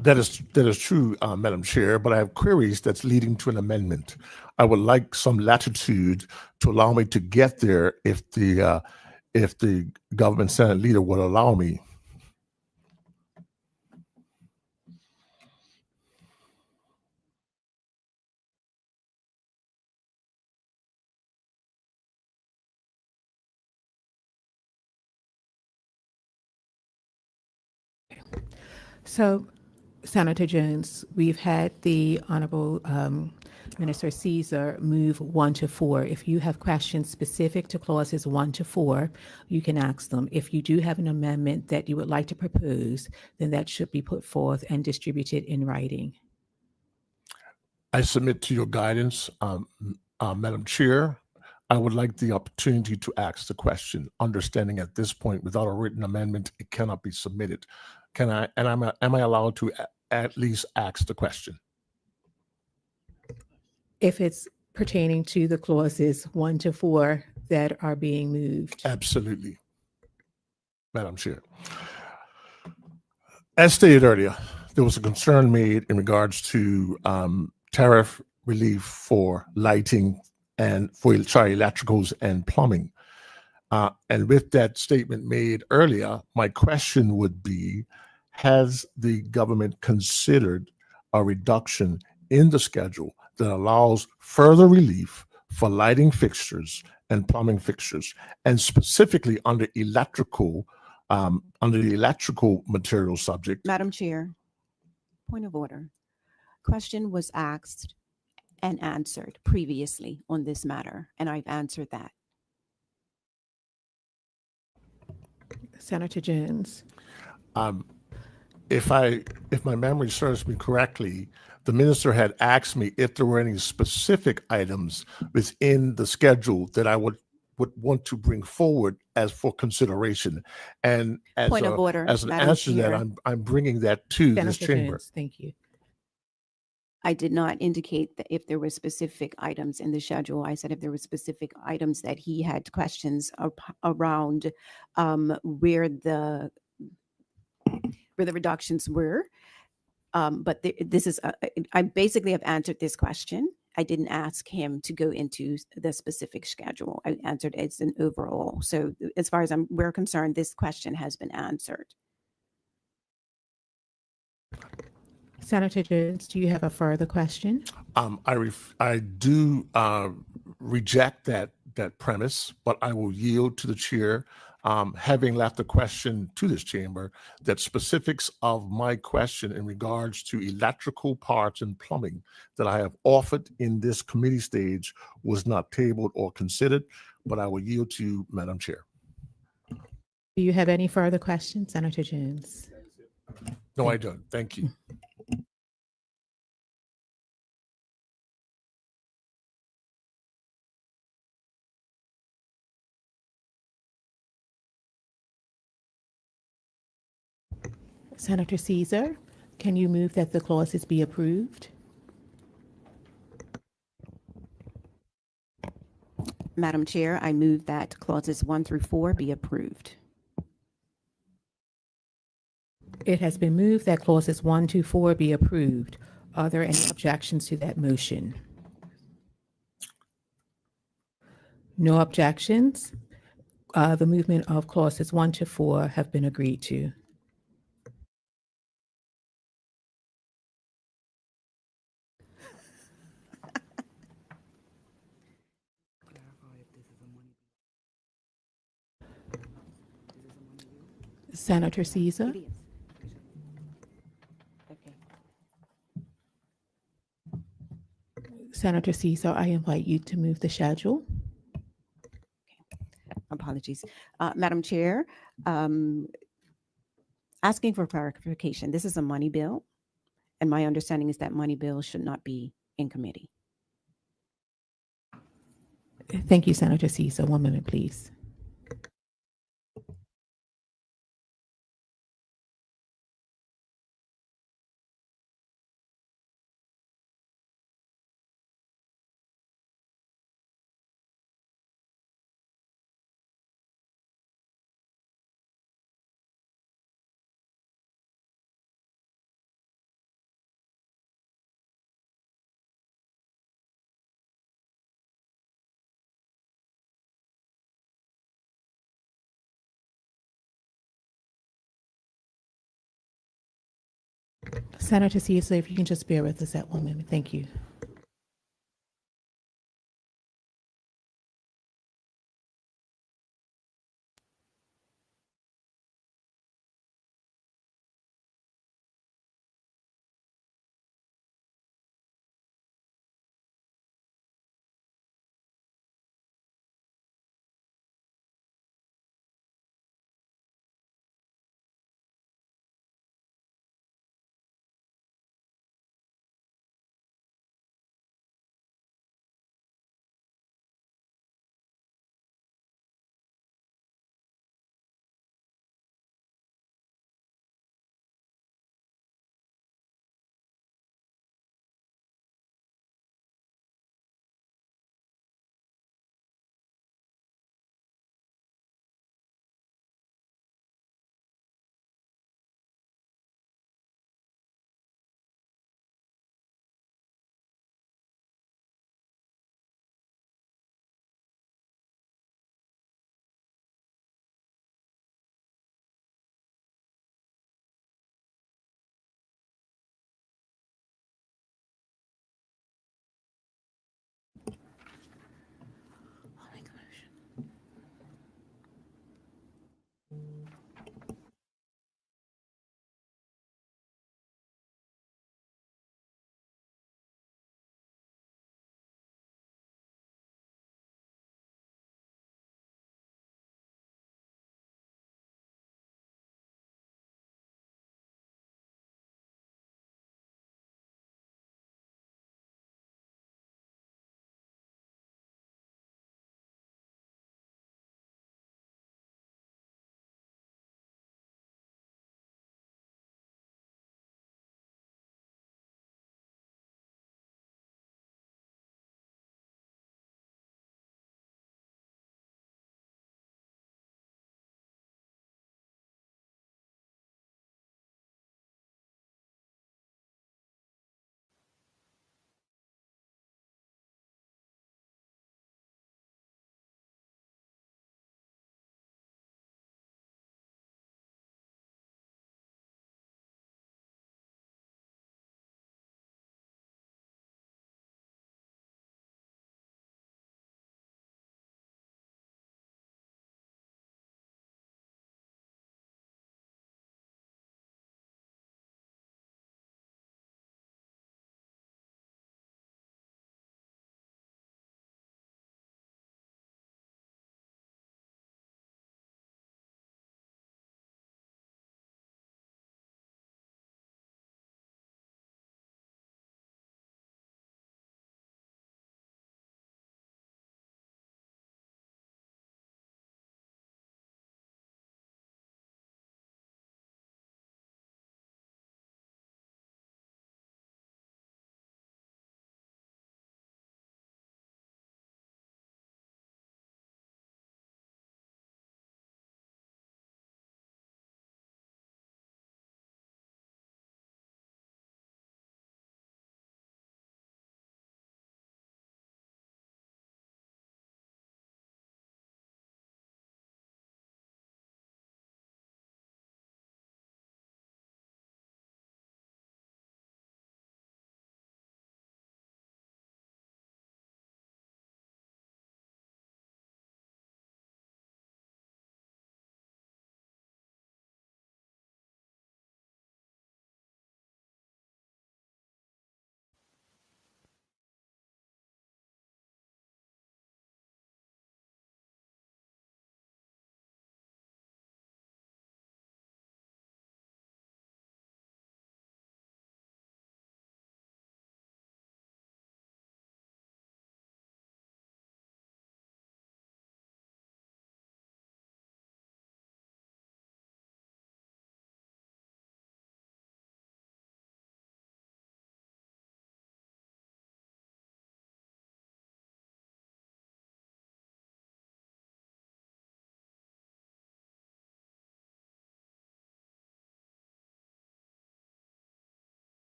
That is true, Madam Chair, but I have queries that's leading to an amendment. I would like some latitude to allow me to get there if the government Senate leader would allow me. So, Senator Jones, we've had the Honorable Minister Caesar move 1 to 4. If you have questions specific to clauses 1 to 4, you can ask them. If you do have an amendment that you would like to propose, then that should be put forth and distributed in writing. I submit to your guidance, Madam Chair. I would like the opportunity to ask the question, understanding at this point, without a written amendment, it cannot be submitted. Am I allowed to at least ask the question? If it's pertaining to the clauses 1 to 4 that are being moved. Absolutely, Madam Chair. As stated earlier, there was a concern made in regards to tariff relief for lighting and for electricals and plumbing. And with that statement made earlier, my question would be, has the government considered a reduction in the schedule that allows further relief for lighting fixtures and plumbing fixtures, and specifically under the electrical material subject? Madam Chair, point of order. Question was asked and answered previously on this matter, and I've answered that. Senator Jones. If my memory serves me correctly, the minister had asked me if there were any specific items within the schedule that I would want to bring forward as for consideration. And as Point of order, as an Madam answer to Chair. that, I'm bringing that to this Senator chamber. Jones, thank you. I did not indicate that if there were specific items in the schedule. I said if there were specific items that he had questions around where the reductions were. But this is, I basically have answered this question. I didn't ask him to go into the specific schedule. I answered it's an overall. So as far as we're concerned, this question has been answered. Senator Jones, do you have a further question? I do reject that premise, but I will yield to the chair, having left a question to this chamber that specifics of my question in regards to electrical parts and plumbing that I have offered in this committee stage was not tabled or considered, but I will yield to you, Madam Chair. Do you have any further questions, Senator Jones? No, I don't. Thank you. Senator Caesar, can you move that the clauses be approved? Madam Chair, I move that clauses 1 through 4 be approved. It has been moved that clauses 1 to 4 be approved. Are there any objections to that motion? No objections. The movement of clauses 1 to 4 have been agreed to. Senator Caesar? It is. Okay. Senator Caesar, I invite you to move the schedule. Apologies. Madam Chair, asking for clarification. This is a money bill, and my understanding is that money bills should not be in committee. Thank you, Senator Caesar. 1 minute, please. Senator Caesar, if you can just bear with us at 1 minute. Thank you.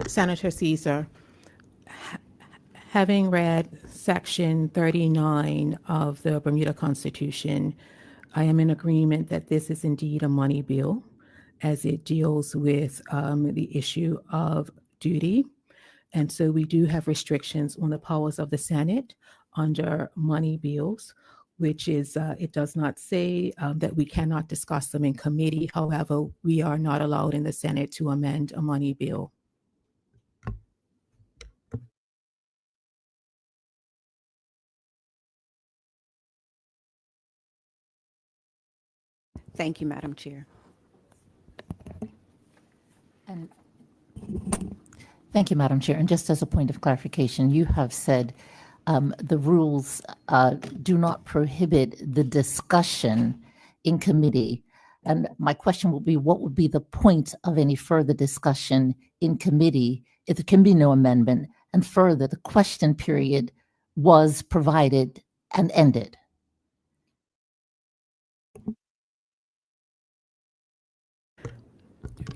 Senator Caesar, having read Section 39 of the Bermuda Constitution, I am in agreement that this is indeed a money bill, as it deals with the issue of duty. And so we do have restrictions on the powers of the Senate under money bills, which is, it does not say that we cannot discuss them in committee. However, we are not allowed in the Senate to amend a money bill. Thank you, Madam Chair. And thank you, Madam Chair. And just as a point of clarification, you have said the rules do not prohibit the discussion in committee. And my question will be, what would be the point of any further discussion in committee if there can be no amendment? And further, the question period was provided and ended.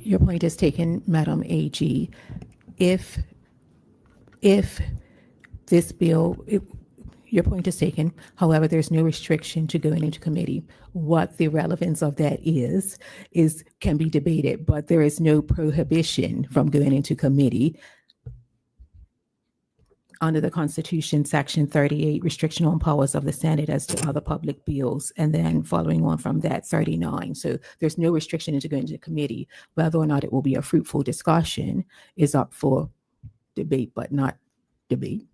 Your point is taken, Madam AG. If this bill, your point is taken. However, there's no restriction to going into committee. What the relevance of that is can be debated, but there is no prohibition from going into committee. Under the Constitution, Section 38, restriction on powers of the Senate as to other public bills, and then following on from that, 39. So there's no restriction into going to committee. Whether or not it will be a fruitful discussion is up for debate, but not debate.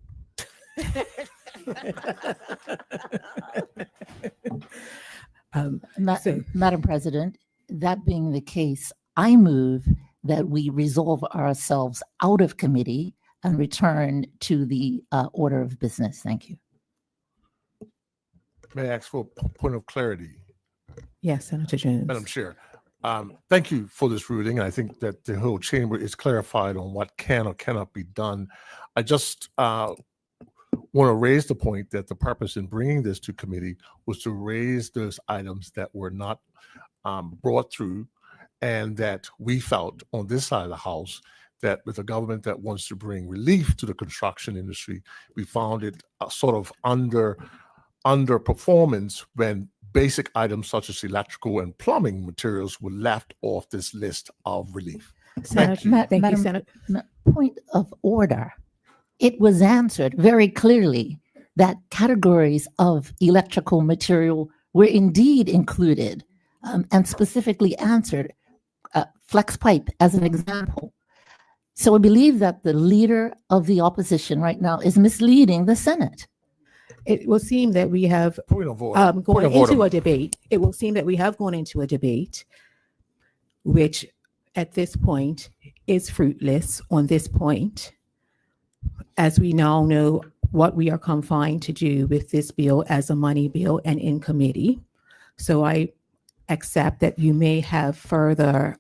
Madam President, that being the case, I move that we resolve ourselves out of committee and return to the order of business. Thank you. May I ask for a point of clarity? Yes, Senator Jones. Madam Chair, thank you for this ruling. I think that the whole chamber is clarified on what can or cannot be done. I just want to raise the point that the purpose in bringing this to committee was to raise those items that were not brought through, and that we felt on this side of the House that with a government that wants to bring relief to the construction industry, we found it sort of underperformance when basic items such as electrical and plumbing materials were left off this list of relief. Thank you. Thank you, Madam, Senator. Point of order. It was answered very clearly that categories of electrical material were indeed included and specifically answered, flex pipe as an example. So I believe that the leader of the opposition right now is misleading the Senate. It will seem that we have Point of order. gone into a debate. It will seem that we have gone into a debate, which at this point is fruitless on this point, as we now know what we are confined to do with this bill as a money bill and in committee. So I accept that you may have further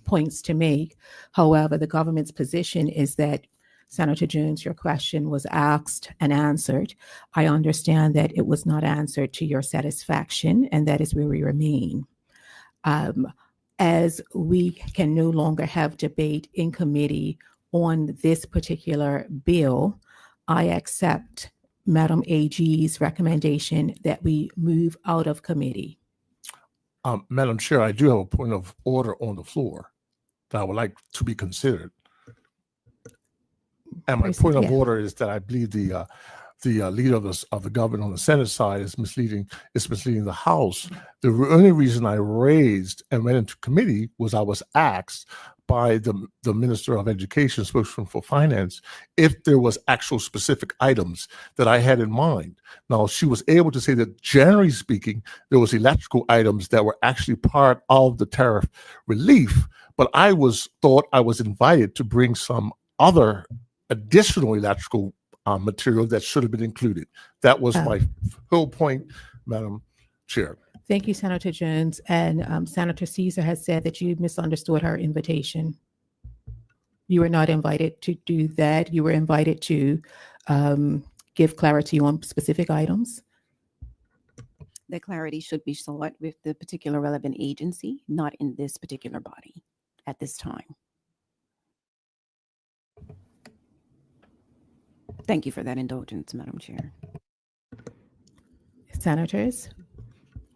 points to make. However, the government's position is that, Senator Jones, your question was asked and answered. I understand that it was not answered to your satisfaction, and that is where we remain. As we can no longer have debate in committee on this particular bill, I accept Madam AG's recommendation that we move out of committee. Madam Chair, I do have a point of order on the floor that I would like to be considered. And my point of order is that I believe the leader of the government on the Senate side is misleading the House. The only reason I raised and went into committee was I was asked by the Minister of Education, spokesman for Finance, if there was actual specific items that I had in mind. Now, she was able to say that generally speaking, there was electrical items that were actually part of the tariff relief, but I thought I was invited to bring some other additional electrical material that should have been included. That was my whole point, Madam Chair. Thank you, Senator Jones. And Senator Caesar has said that you misunderstood her invitation. You were not invited to do that. You were invited to give clarity on specific items. The clarity should be sought with the particular relevant agency, not in this particular body at this time. Thank you for that indulgence, Madam Chair. Senators,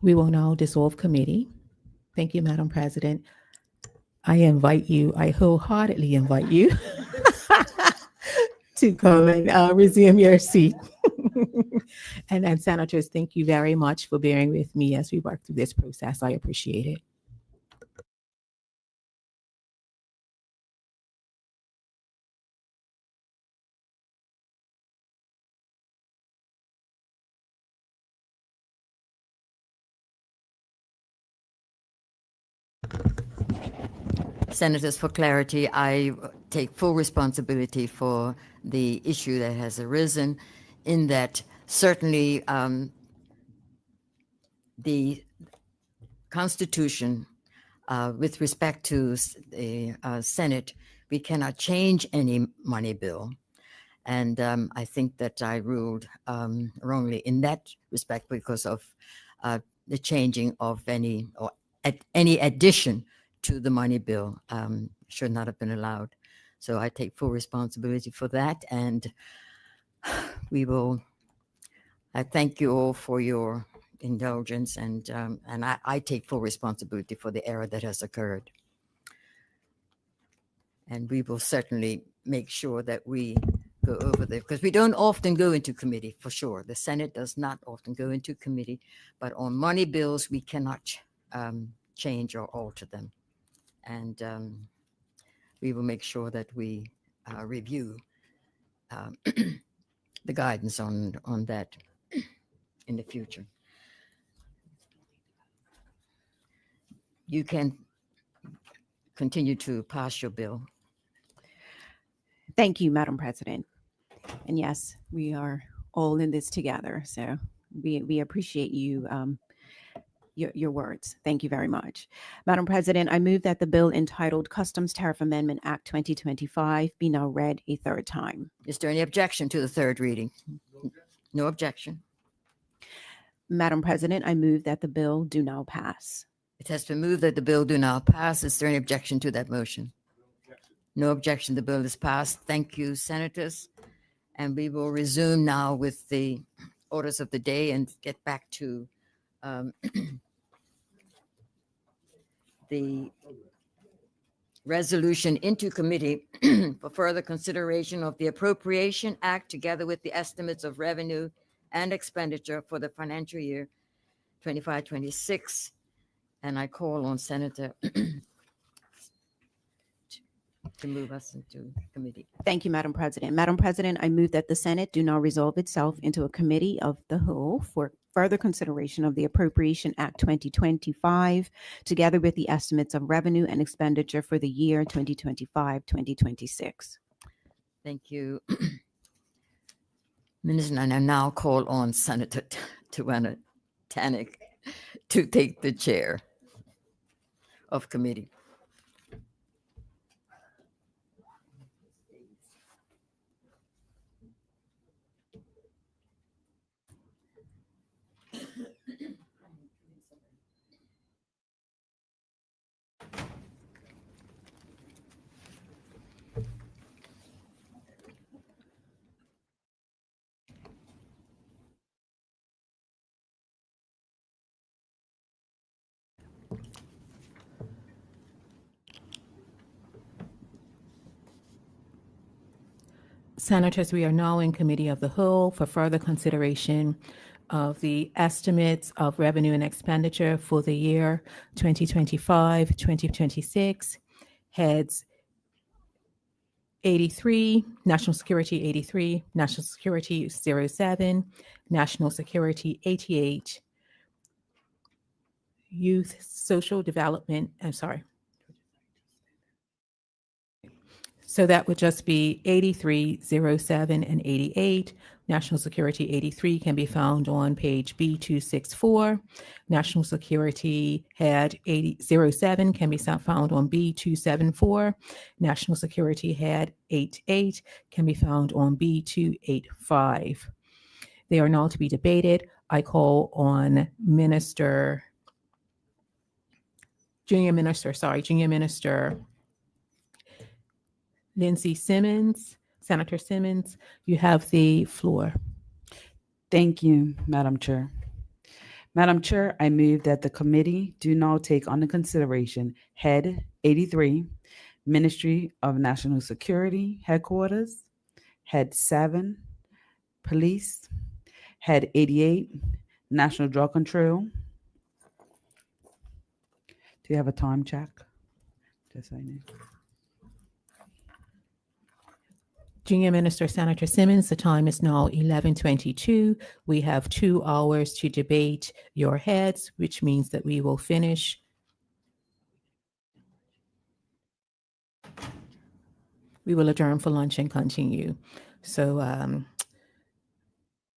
we will now dissolve committee. Thank you, Madam President. I wholeheartedly invite you to come and resume your seat. And then, Senators, thank you very much for bearing with me as we work through this process. I appreciate it. Senators, for clarity, I take full responsibility for the issue that has arisen, in that certainly the Constitution, with respect to the Senate, we cannot change any money bill. And I think that I ruled wrongly in that respect because of the changing of any addition to the money bill should not have been allowed. So I take full responsibility for that. And I thank you all for your indulgence, and I take full responsibility for the error that has occurred. And we will certainly make sure that we go over there, because we don't often go into committee, for sure. The Senate does not often go into committee, but on money bills, we cannot change or alter them. And we will make sure that we review the guidance on that in the future. You can continue to pass your bill. Thank you, Madam President. And yes, we are all in this together. So we appreciate you, your words. Thank you very much. Madam President, I move that the bill entitled Customs Tariff Amendment Act 2025 be now read a third time. Is there any objection to the third reading? No objection. Madam President, I move that the bill do now pass. It has been moved that the bill do now pass. Is there any objection to that motion? No objection. The bill is passed. Thank you, Senators. And we will resume now with the orders of the day and get back to the resolution into committee for further consideration of the Appropriation Act, together with the estimates of revenue and expenditure for the financial year 25-26. And I call on Senator to move us into committee. Thank you, Madam President. Madam President, I move that the Senate do now resolve itself into a committee of the whole for further consideration of the Appropriation Act 2025, together with the estimates of revenue and expenditure for the year 2025-2026. Thank you, Minister. And I now call on Senator Tawana Tannick to take the chair of committee. Senators, we are now in committee of the whole for further consideration of the estimates of revenue and expenditure for the year 2025, 2026, heads 83, National Security 83, National Security 07, National Security 88, Youth Social Development, So that would just be 83, 07, and 88. National Security 83 can be found on page B264. National Security Head 07 can be found on B274. National Security Head 88 can be found on B285. They are now to be debated. I call on Junior Minister Lindsay Simmons Senator Simmons, you have the floor. Thank you, Madam Chair. Madam Chair, I move that the committee do now take under consideration Head 83, Ministry of National Security Headquarters, Head 7, Police, Head 88, National Drug Control. Do you have a time check? Just so I know. Junior Minister Senator Simmons, the time is now 11:22. We have 2 hours to debate your heads, which means that we will finish. We will adjourn for lunch and continue. So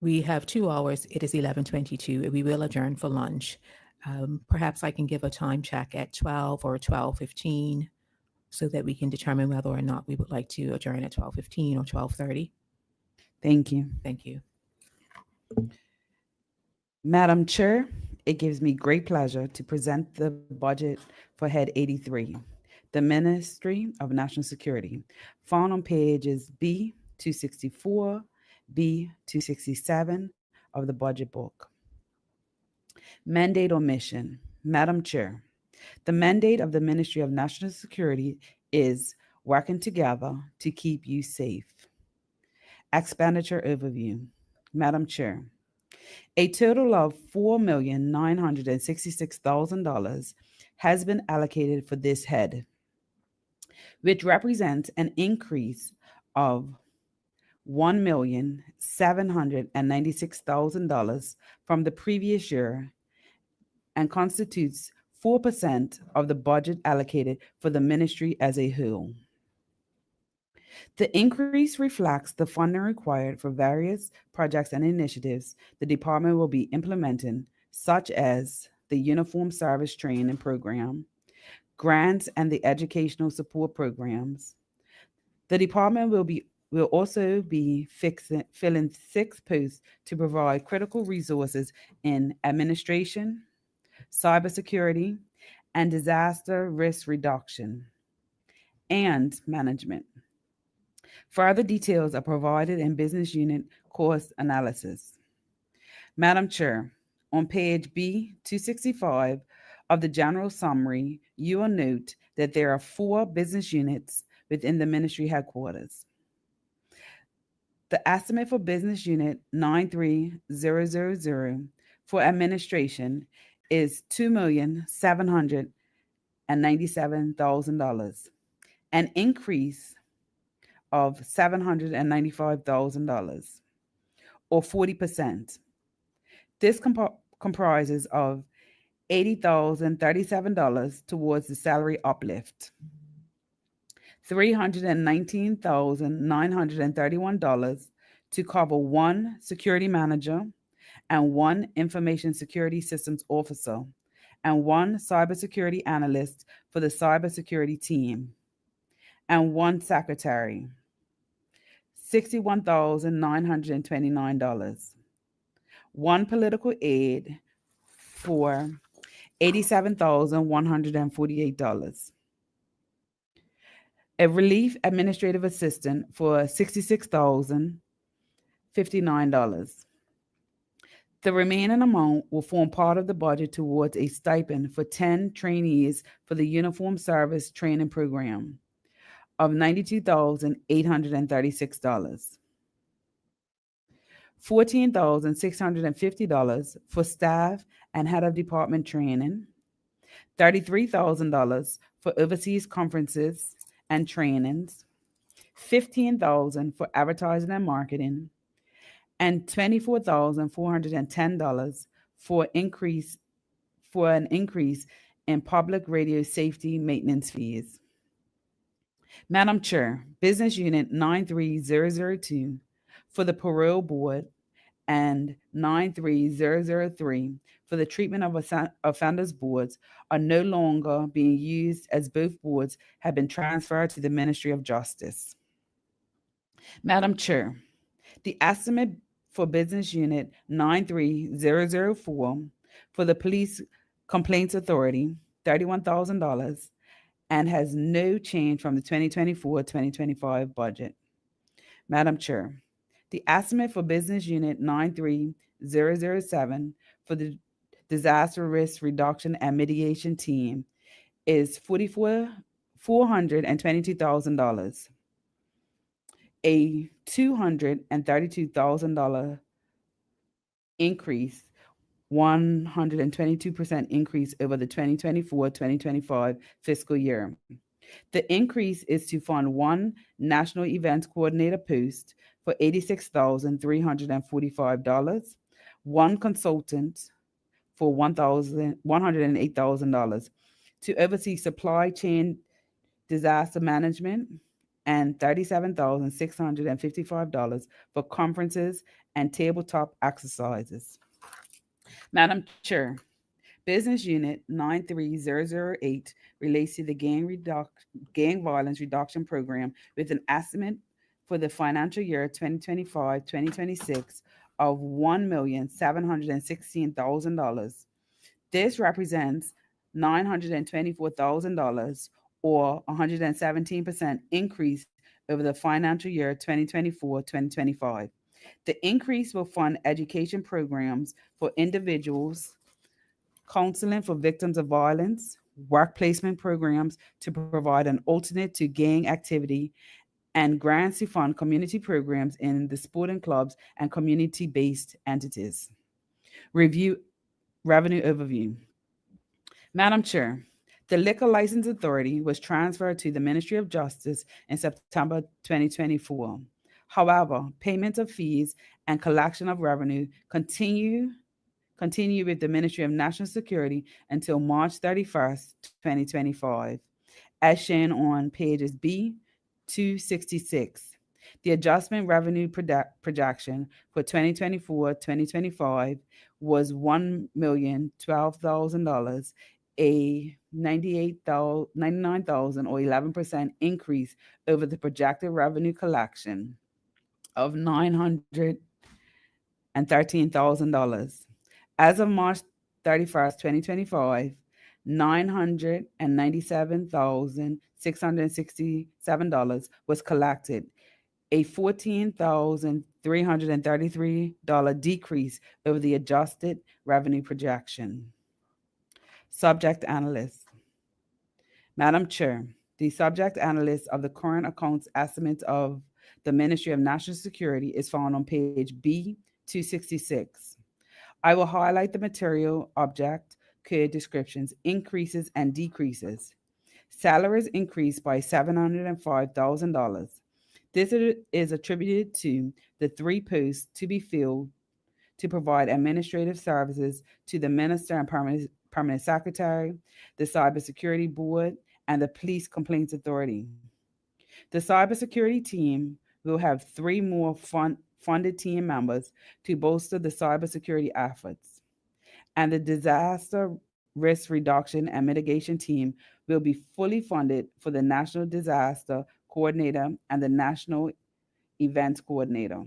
we have 2 hours. It is 11:22. We will adjourn for lunch. Perhaps I can give a time check at 12 or 12:15 so that we can determine whether or not we would like to adjourn at 12:15 or 12:30. Thank you. Thank you. Madam Chair, it gives me great pleasure to present the budget for Head 83, the Ministry of National Security, found on pages B264, B267 of the budget book. Mandate or mission. Madam Chair, the mandate of the Ministry of National Security is working together to keep you safe. Expenditure overview. Madam Chair, a total of $4,966,000 has been allocated for this head, which represents an increase of $1,796,000 from the previous year and constitutes 4% of the budget allocated for the ministry as a whole. The increase reflects the funding required for various projects and initiatives the department will be implementing, such as the Uniform Service Training Program, grants, and the educational support programs. The department will also be filling 6 posts to provide critical resources in administration, cybersecurity, and disaster risk reduction and management. Further details are provided in business unit cost analysis. Madam Chair, on page B265 of the general summary, you will note that there are 4 business units within the ministry headquarters. The estimate for business unit 93000 for administration is $2,797,000, an increase of $795,000, or 40%. This comprises of $80,037 towards the salary uplift, $319,931 to cover 1 security manager and 1 information security systems officer and 1 cybersecurity analyst for the cybersecurity team, and 1 secretary, $61,929, 1 political aide for $87,148, a relief administrative assistant for $66,059. The remaining amount will form part of the budget towards a stipend for 10 trainees for the Uniform Service Training Program of $92,836, $14,650 for staff and head of department training, $33,000 for overseas conferences and trainings, $15,000 for advertising and marketing, and $24,410 for an increase in public radio safety maintenance fees. Madam Chair, Business Unit 93002 for the Parole Board and 93003 for the Treatment of Offenders Boards are no longer being used, as both boards have been transferred to the Ministry of Justice. Madam Chair, the estimate for Business Unit 93004 for the Police Complaints Authority, $31,000, and has no change from the 2024-2025 budget. Madam Chair, the estimate for Business Unit 93007 for the Disaster Risk Reduction and Mitigation Team is $422,000, a $232,000 increase, 122% increase over the 2024-2025 fiscal year. The increase is to fund one national events coordinator post for $86,345, one consultant for $108,000 to oversee supply chain disaster management, and $37,655 for conferences and tabletop exercises. Madam Chair, Business Unit 93008 relates to the gang violence reduction program with an estimate for the financial year 2025-2026 of $1,716,000. This represents $924,000 or 117% increase over the financial year 2024-2025. The increase will fund education programs for individuals, counseling for victims of violence, work placement programs to provide an alternate to gang activity, and grants to fund community programs in the sporting clubs and community-based entities. Revenue overview. Madam Chair, the Liquor License Authority was transferred to the Ministry of Justice in September 2024. However, payment of fees and collection of revenue continue with the Ministry of National Security until March 31st, 2025, as shown on pages B266. The adjustment revenue projection for 2024-2025 was $1,012,000, a $99,000 or 11% increase over the projected revenue collection of $913,000. As of March 31st, 2025, $997,667 was collected, a $14,333 decrease over the adjusted revenue projection. Subject analyst. Madam Chair, the subject analyst of the current accounts estimates of the Ministry of National Security is found on page B266. I will highlight the material, object, code descriptions, increases, and decreases. Salaries increased by $705,000. This is attributed to the 3 posts to be filled to provide administrative services to the Minister and Permanent Secretary, the Cybersecurity Board, and the Police Complaints Authority. The cybersecurity team will have 3 more funded team members to bolster the cybersecurity efforts. And the Disaster Risk Reduction and Mitigation team will be fully funded for the National Disaster Coordinator and the National Events Coordinator.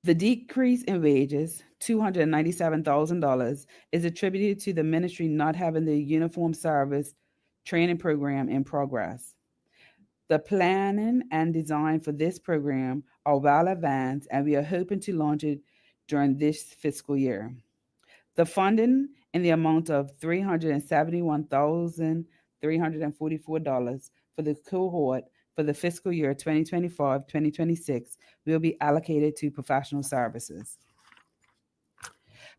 The decrease in wages, $297,000, is attributed to the ministry not having the uniform service training program in progress. The planning and design for this program are well advanced, and we are hoping to launch it during this fiscal year. The funding in the amount of $371,344 for the cohort for the fiscal year 2025-2026 will be allocated to professional services.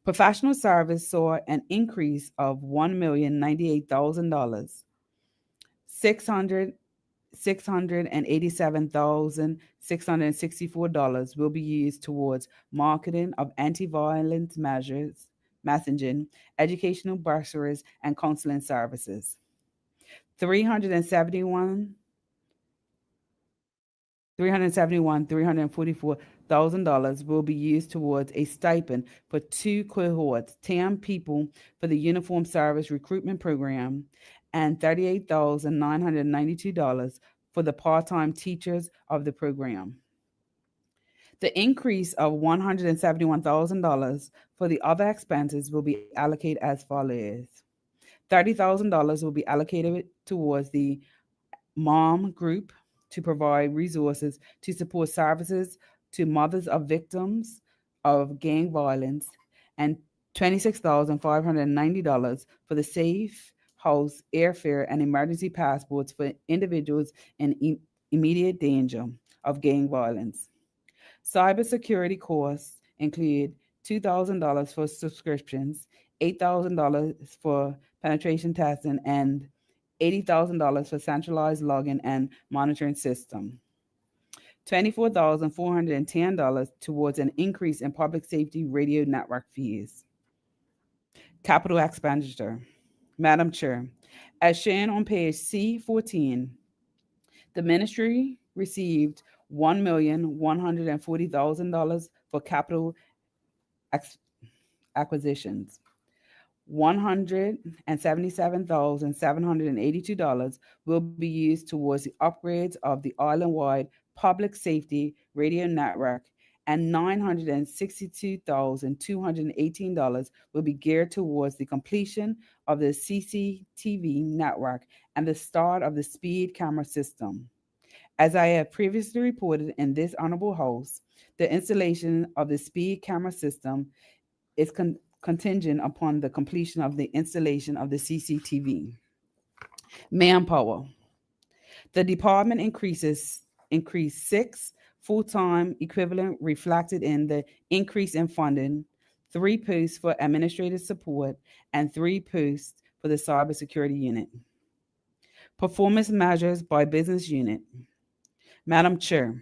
Professional service saw an increase of $1,098,000. $687,664 will be used towards marketing of anti-violence measures, messaging, educational bursaries, and counseling services. $344,000 will be used towards a stipend for 2 cohorts, 10 people for the Uniform Service Recruitment Program, and $38,992 for the part-time teachers of the program. The increase of $171,000 for the other expenses will be allocated as follows. $30,000 will be allocated towards the MOM group, to provide resources to support services to mothers of victims of gang violence, and $26,590 for the Safe House airfare and emergency passports for individuals in immediate danger of gang violence. Cybersecurity costs include $2,000 for subscriptions, $8,000 for penetration testing, and $80,000 for centralized login and monitoring system. $24,410 towards an increase in public safety radio network fees. Capital expenditure. Madam Chair, as shown on page C14, the ministry received $1,140,000 for capital acquisitions. $177,782 will be used towards the upgrades of the island-wide public safety radio network, and $962,218 will be geared towards the completion of the CCTV network and the start of the speed camera system. As I have previously reported in this honorable house, the installation of the speed camera system is contingent upon the completion of the installation of the CCTV. Manpower. The department increased 6 full-time equivalent reflected in the increase in funding, 3 posts for administrative support, and 3 posts for the cybersecurity unit. Performance measures by business unit. Madam Chair,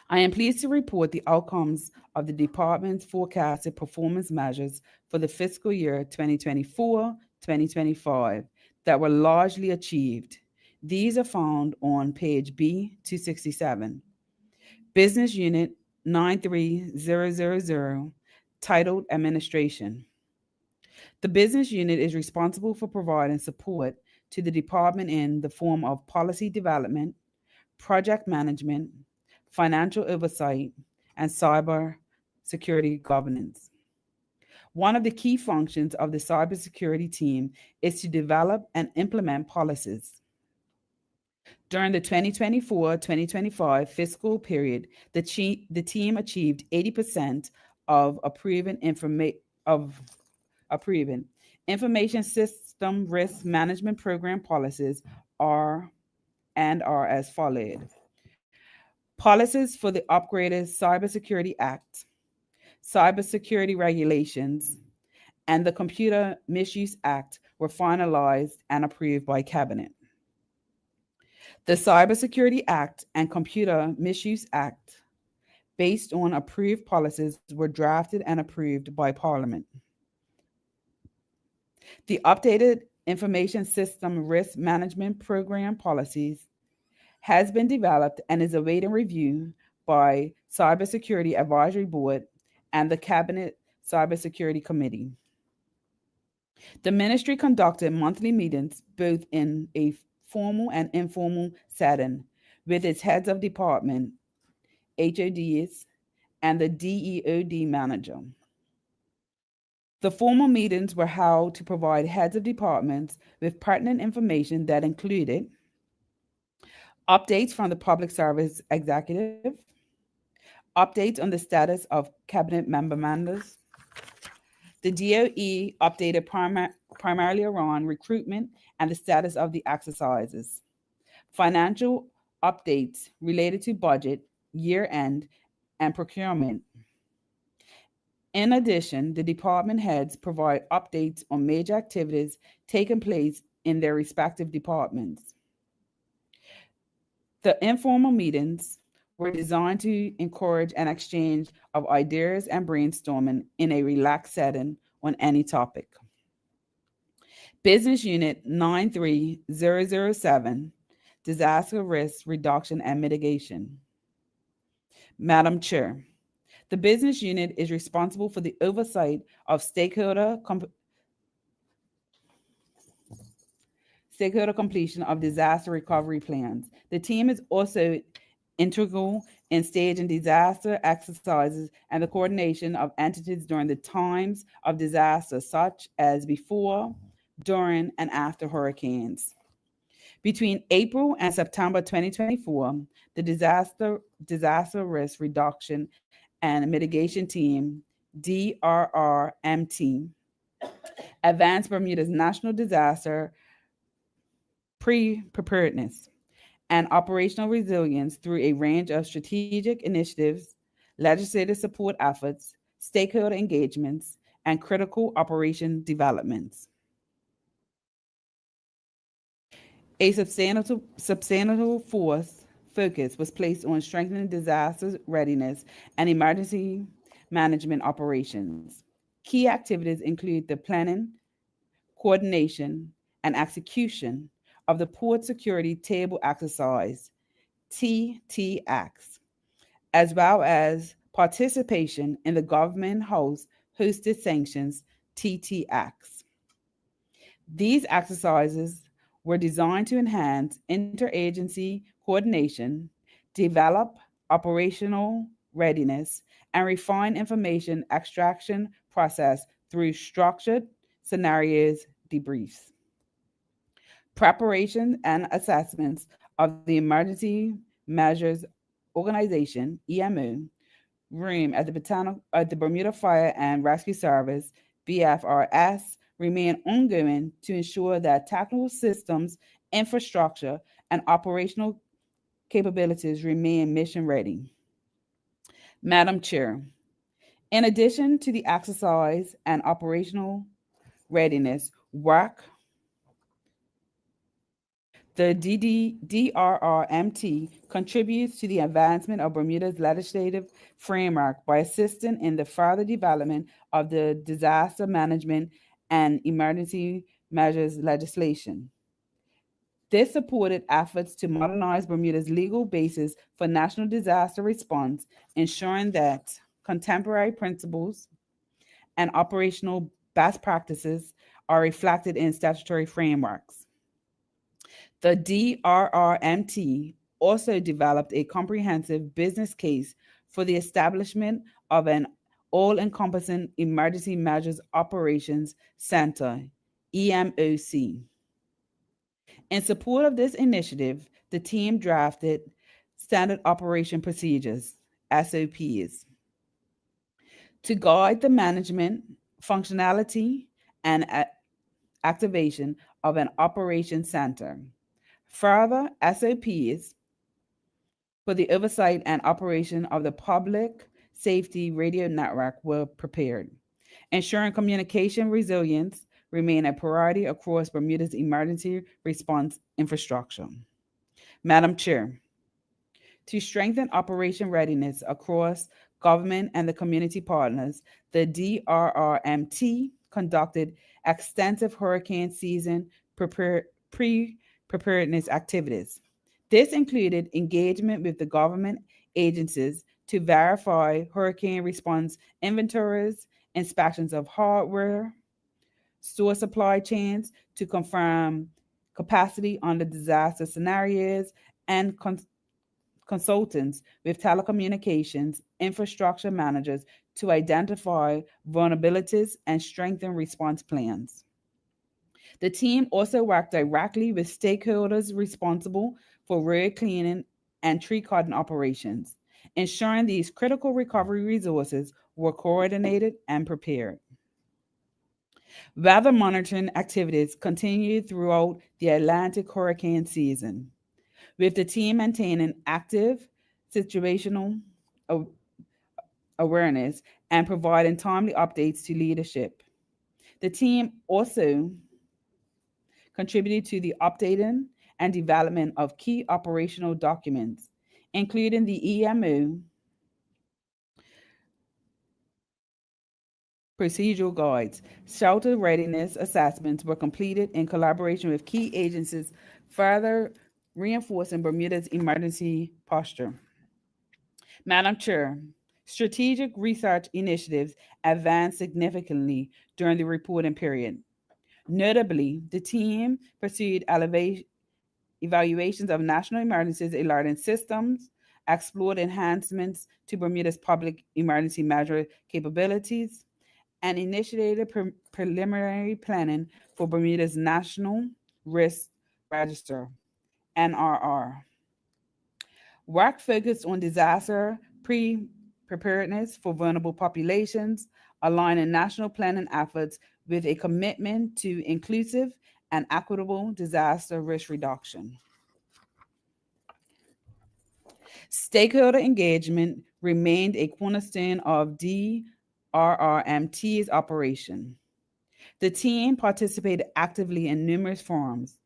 I am pleased to report the outcomes of the department's forecasted performance measures for the fiscal year 2024-2025 that were largely achieved. These are found on page B267. Business Unit 93000, titled Administration. The business unit is responsible for providing support to the department in the form of policy development, project management, financial oversight, and cyber security governance. One of the key functions of the cybersecurity team is to develop and implement policies. During the 2024-2025 fiscal period, the team achieved 80% of approving information system risk management program policies are as follows. Policies for the upgraded Cybersecurity Act, cybersecurity regulations, and the Computer Misuse Act were finalized and approved by Cabinet. The Cybersecurity Act and Computer Misuse Act, based on approved policies, were drafted and approved by Parliament. The updated Information System Risk Management Program policies has been developed and is awaiting review by Cybersecurity Advisory Board and the Cabinet Cybersecurity Committee. The ministry conducted monthly meetings both in a formal and informal setting with its heads of department, HODs, and the DEOD manager. The formal meetings were held to provide heads of departments with pertinent information that included updates from the Public Service Executive, updates on the status of cabinet members. The DOE updated primarily around recruitment and the status of the exercises. Financial updates related to budget, year-end, and procurement. In addition, the department heads provide updates on major activities taking place in their respective departments. The informal meetings were designed to encourage an exchange of ideas and brainstorming in a relaxed setting on any topic. Business Unit 93007, Disaster Risk Reduction and Mitigation. Madam Chair, the business unit is responsible for the oversight of stakeholder completion of disaster recovery plans. The team is also integral in staging disaster exercises and the coordination of entities during the times of disaster, such as before, during, and after hurricanes. Between April and September 2024, the Disaster Risk Reduction and Mitigation Team, DRRMT, advanced Bermuda's national disaster preparedness and operational resilience through a range of strategic initiatives, legislative support efforts, stakeholder engagements, and critical operation developments. A substantial focus was placed on strengthening disaster readiness and emergency management operations. Key activities include the planning, coordination, and execution of the Port Security Table Exercise, TTX, as well as participation in the Government House Hosted Sanctions, TTX. These exercises were designed to enhance interagency coordination, develop operational readiness, and refine information extraction process through structured scenarios debriefs. Preparation and assessments of the Emergency Measures Organization, EMO, room at the Bermuda Fire and Rescue Service, BFRS, remain ongoing to ensure that technical systems, infrastructure, and operational capabilities remain mission ready. Madam Chair, in addition to the exercise and operational readiness work, the DRRMT contributes to the advancement of Bermuda's legislative framework by assisting in the further development of the disaster management and emergency measures legislation. This supported efforts to modernize Bermuda's legal basis for national disaster response, ensuring that contemporary principles and operational best practices are reflected in statutory frameworks. The DRRMT also developed a comprehensive business case for the establishment of an all-encompassing Emergency Measures Operations Center, EMOC. In support of this initiative, the team drafted Standard Operation Procedures, SOPs, to guide the management, functionality, and activation of an operations center. Further SOPs for the oversight and operation of the public safety radio network were prepared, ensuring communication resilience remain a priority across Bermuda's emergency response infrastructure. Madam Chair, to strengthen operation readiness across government and the community partners, the DRRMT conducted extensive hurricane season preparedness activities. This included engagement with the government agencies to verify hurricane response inventories, inspections of hardware, store supply chains to confirm capacity under disaster scenarios, and consultants with telecommunications infrastructure managers to identify vulnerabilities and strengthen response plans. The team also worked directly with stakeholders responsible for road cleaning and tree cutting operations, ensuring these critical recovery resources were coordinated and prepared. Weather monitoring activities continued throughout the Atlantic hurricane season, with the team maintaining active situational awareness and providing timely updates to leadership. The team also contributed to the updating and development of key operational documents, including the EMO procedural guides. Shelter readiness assessments were completed in collaboration with key agencies, further reinforcing Bermuda's emergency posture. Madam Chair, strategic research initiatives advanced significantly during the reporting period. Notably, the team pursued evaluations of national emergencies alerting systems, explored enhancements to Bermuda's public emergency measure capabilities, and initiated preliminary planning for Bermuda's National Risk Register, NRR. Work focused on disaster preparedness for vulnerable populations, aligning national planning efforts with a commitment to inclusive and equitable disaster risk reduction. Stakeholder engagement remained a cornerstone of DRRMT's operation. The team participated actively in numerous forums,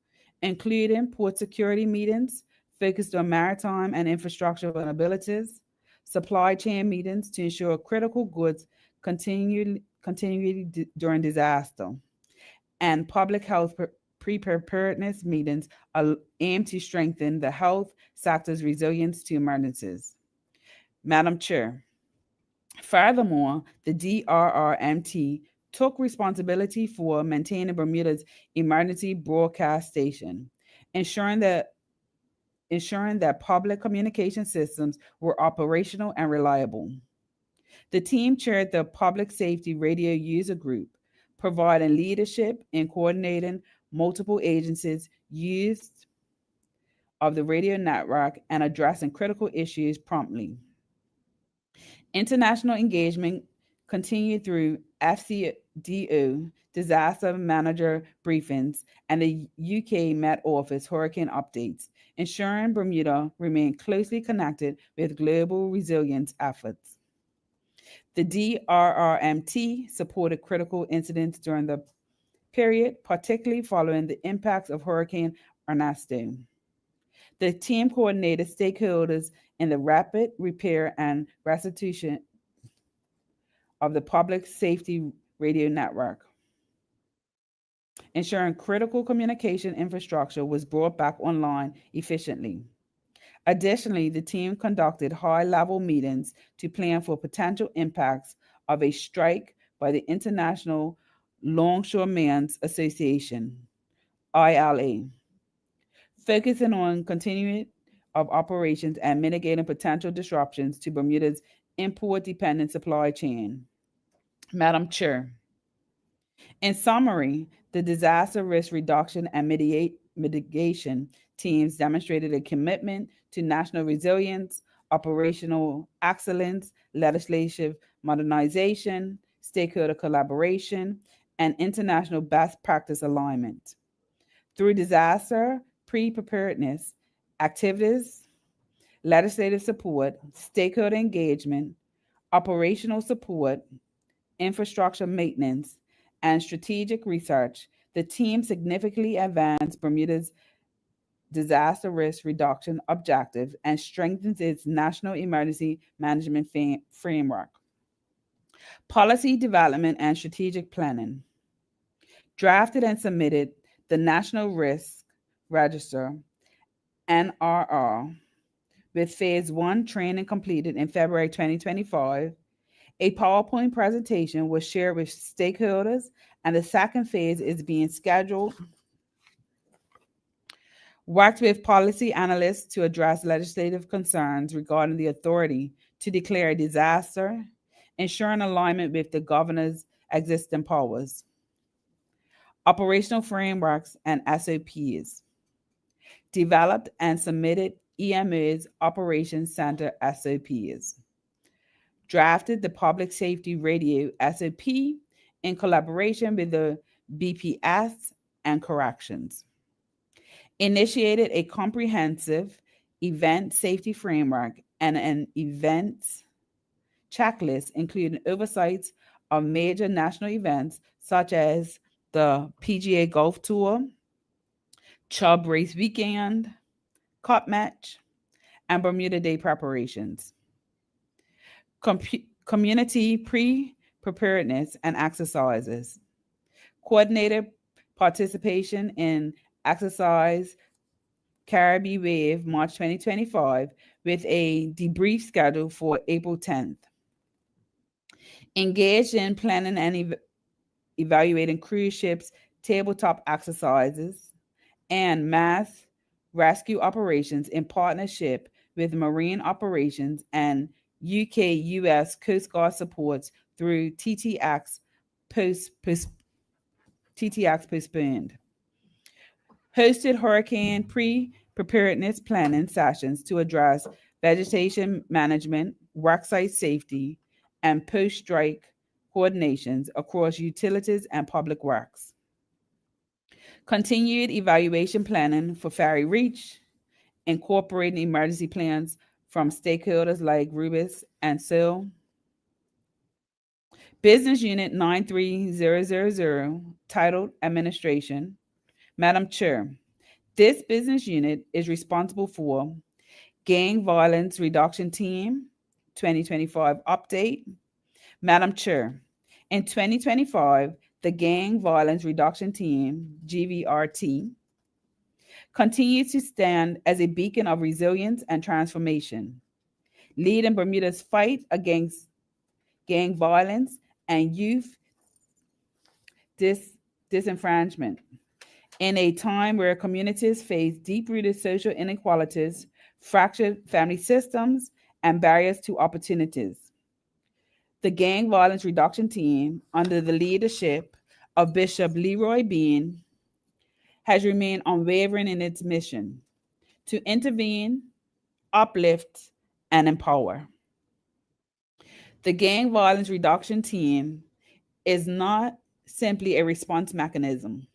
including port security meetings focused on maritime and infrastructure vulnerabilities, supply chain meetings to ensure critical goods continuity during disaster, and public health pre-preparedness meetings aimed to strengthen the health sector's resilience to emergencies. Madam Chair, furthermore, the DRRMT took responsibility for maintaining Bermuda's emergency broadcast station, ensuring that public communication systems were operational and reliable. The team chaired the Public Safety Radio User Group, providing leadership in coordinating multiple agencies' use of the radio network and addressing critical issues promptly. International engagement continued through FCDO disaster manager briefings and the UK Met Office hurricane updates, ensuring Bermuda remained closely connected with global resilience efforts. The DRRMT supported critical incidents during the period, particularly following the impacts of Hurricane Ernesto. The team coordinated stakeholders in the rapid repair and restitution of the public safety radio network, ensuring critical communication infrastructure was brought back online efficiently. Additionally, the team conducted high-level meetings to plan for potential impacts of a strike by the International Longshoremen's Association, ILA, focusing on continuity of operations and mitigating potential disruptions to Bermuda's import-dependent supply chain. Madam Chair, in summary, the disaster risk reduction and mitigation teams demonstrated a commitment to national resilience, operational excellence, legislative modernization, stakeholder collaboration, and international best practice alignment. Through disaster pre-preparedness activities, legislative support, stakeholder engagement, operational support, infrastructure maintenance, and strategic research, the team significantly advanced Bermuda's disaster risk reduction objective and strengthens its national emergency management framework. Policy development and strategic planning. Drafted and submitted the National Risk Register, NRR, with Phase 1 training completed in February 2025. A PowerPoint presentation was shared with stakeholders, and the second phase is being scheduled. Worked with policy analysts to address legislative concerns regarding the authority to declare a disaster, ensuring alignment with the governor's existing powers. Operational frameworks and SOPs. Developed and submitted EMA's Operations Center SOPs. Drafted the Public Safety Radio SOP in collaboration with the BPS and corrections. Initiated a comprehensive event safety framework and an events checklist, including oversights of major national events such as the PGA Golf Tour, Chubb Race Weekend, Cup Match, and Bermuda Day preparations. Community pre-preparedness and exercises. Coordinated participation in exercise Caribbean Wave March 2025 with a debrief schedule for April 10th. Engaged in planning and evaluating cruise ships tabletop exercises and mass rescue operations in partnership with Marine Operations and UK-US Coast Guard supports through TTX postponed. Hosted hurricane preparedness planning sessions to address vegetation management, worksite safety, and post-strike coordinations across utilities and public works. Continued evaluation planning for Ferry Reach, incorporating emergency plans from stakeholders like Rubis and SIL. Business Unit 93000, titled Administration. Madam Chair, this business unit is responsible for Gang Violence Reduction Team 2025 update. Madam Chair, in 2025, the Gang Violence Reduction Team, GVRT, continues to stand as a beacon of resilience and transformation, leading Bermuda's fight against gang violence and youth disenfranchisement. In a time where communities face deep-rooted social inequalities, fractured family systems, and barriers to opportunities, the Gang Violence Reduction Team, under the leadership of Bishop Leroy Bean, has remained unwavering in its mission to intervene, uplift, and empower. The Gang Violence Reduction Team is not simply a response mechanism.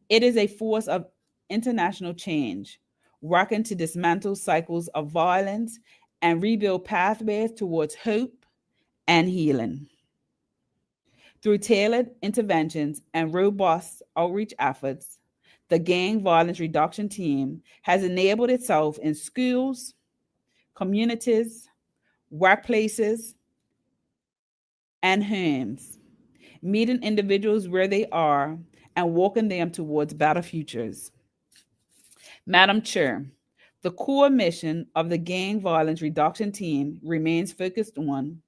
It is a force of international change, working to dismantle cycles of violence and rebuild pathways towards hope and healing. Through tailored interventions and robust outreach efforts, the Gang Violence Reduction Team has enabled itself in schools, communities, workplaces, and homes, meeting individuals where they are and walking them towards better futures. Madam Chair, the core mission of the Gang Violence Reduction Team remains focused on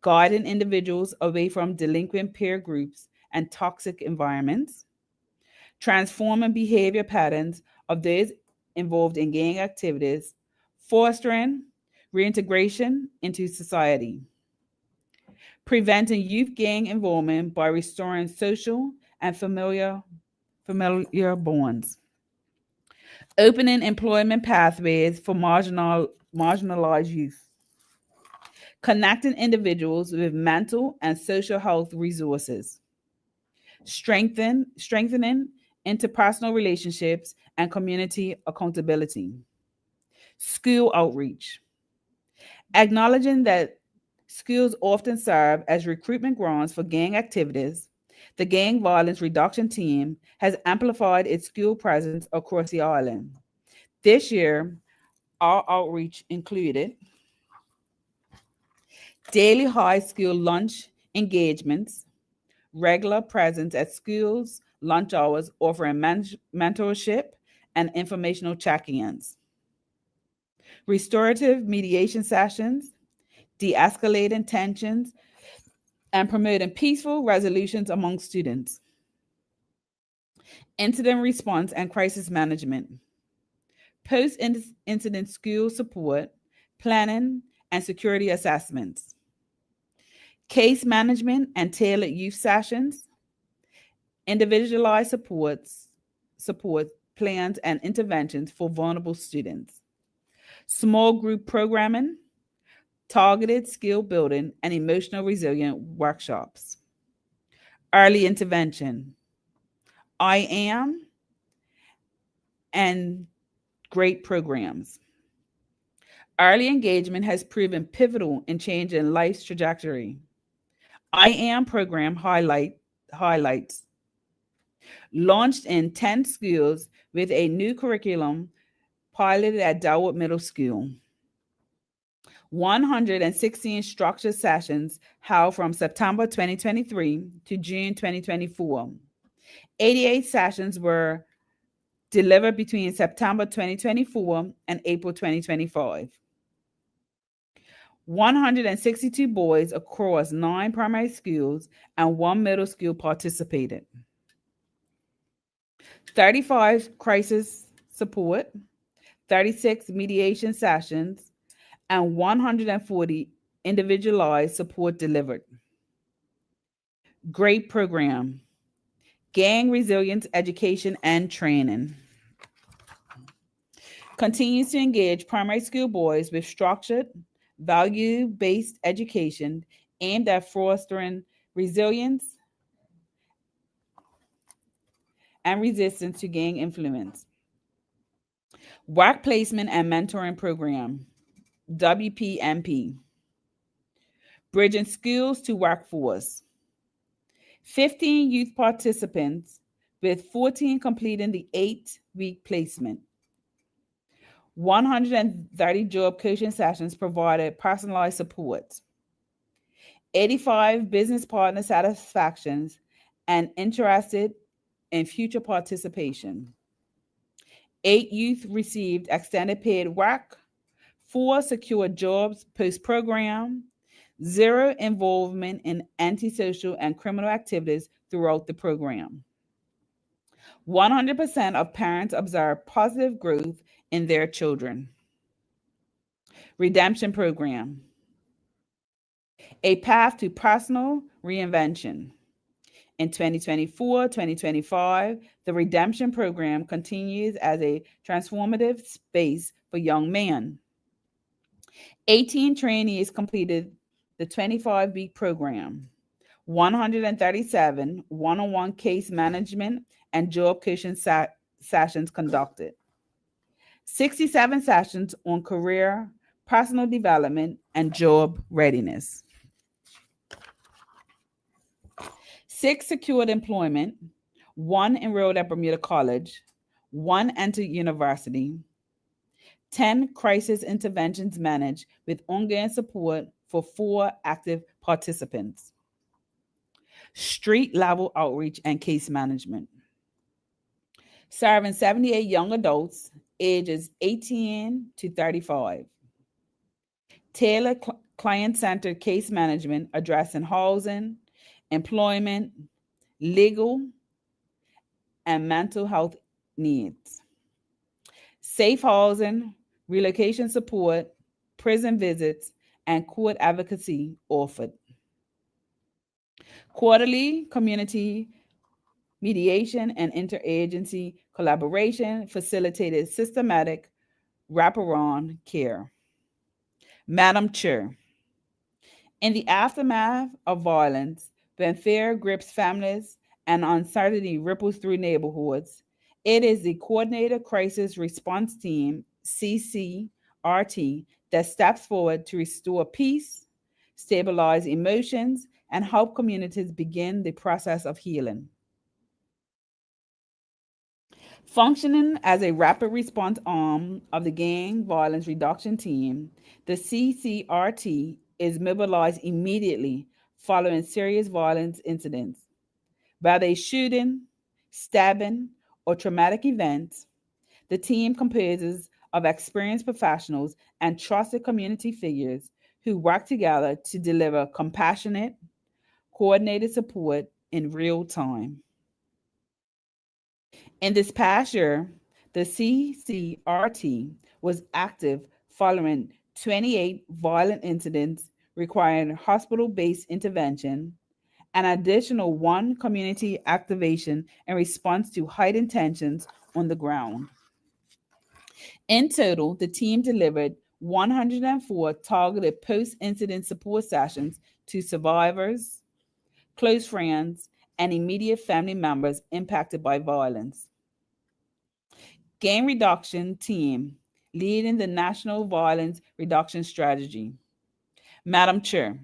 guiding individuals away from delinquent peer groups and toxic environments, transforming behavior patterns of those involved in gang activities, fostering reintegration into society, preventing youth gang involvement by restoring social and familiar bonds, opening employment pathways for marginalized youth, connecting individuals with mental and social health resources, strengthening interpersonal relationships and community accountability, school outreach, acknowledging that schools often serve as recruitment grounds for gang activities. The Gang Violence Reduction Team has amplified its school presence across the island. This year, our outreach included daily high school lunch engagements, regular presence at schools, lunch hours offering mentorship and informational check-ins, restorative mediation sessions, de-escalating tensions, and promoting peaceful resolutions among students, incident response and crisis management, post-incident school support, planning, and security assessments, case management and tailored youth sessions, individualized support plans and interventions for vulnerable students, small group programming, targeted skill building and emotional resilient workshops, early intervention, I am, and great programs. Early engagement has proven pivotal in changing life's trajectory. I am program highlights launched in 10 schools with a new curriculum piloted at Delwood Middle School. 116 structured sessions held from September 2023 to June 2024. 88 sessions were delivered between September 2024 and April 2025. 162 boys across 9 primary schools and 1 middle school participated. 35 crisis support, 36 mediation sessions, and 140 individualized support delivered. Great program, gang resilience education and training. continues to engage primary school boys with structured, value-based education aimed at fostering resilience and resistance to gang influence. Work Placement and Mentoring Program, WPMP, Bridging Skills to Workforce. 15 youth participants, with 14 completing the 8-week placement. 130 job coaching sessions provided personalized support. 85 business partner satisfactions and interested in future participation. 8 youth received extended paid work. 4 secured jobs post-program. 0 involvement in antisocial and criminal activities throughout the program. 100% of parents observed positive growth in their children. Redemption Program, a path to personal reinvention. In 2024-2025, the Redemption Program continues as a transformative space for young men. 18 trainees completed the 25-week program. 137 one-on-one case management and job coaching sessions conducted. 67 sessions on career, personal development, and job readiness. 6 secured employment, 1 enrolled at Bermuda College, 1 entered university, 10 crisis interventions managed with ongoing support for 4 active participants. Street level outreach and case management. Serving 78 young adults ages 18 to 35. Tailored client-centered case management addressing housing, employment, legal, and mental health needs. Safe housing, relocation support, prison visits, and court advocacy offered. Quarterly community mediation and interagency collaboration facilitated systematic wraparound care. Madam Chair, in the aftermath of violence, when fear grips families and uncertainty ripples through neighborhoods, it is the Coordinated Crisis Response Team, CCRT, that steps forward to restore peace, stabilize emotions, and help communities begin the process of healing. Functioning as a rapid response arm of the Gang Violence Reduction Team, the CCRT is mobilized immediately following serious violence incidents. Whether a shooting, stabbing, or traumatic event, the team composes of experienced professionals and trusted community figures who work together to deliver compassionate, coordinated support in real time. In this past year, the CCRT was active following 28 violent incidents requiring hospital-based intervention, an additional 1 community activation in response to heightened tensions on the ground. In total, the team delivered 104 targeted post-incident support sessions to survivors, close friends, and immediate family members impacted by violence. Gang Reduction Team, leading the National Violence Reduction Strategy. Madam Chair,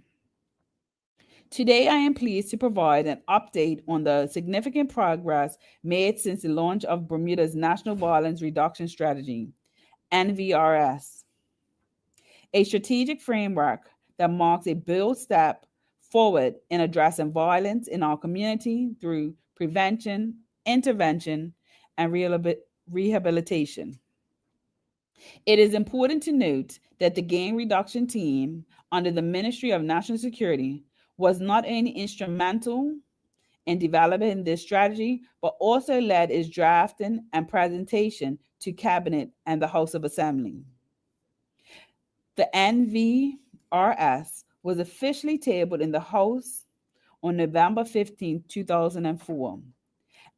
today I am pleased to provide an update on the significant progress made since the launch of Bermuda's National Violence Reduction Strategy, NVRS, a strategic framework that marks a bold step forward in addressing violence in our community through prevention, intervention, and rehabilitation. It is important to note that the Gang Reduction Team under the Ministry of National Security was not only instrumental in developing this strategy, but also led its drafting and presentation to Cabinet and the House of Assembly. The NVRS was officially tabled in the House on November 15, 2004,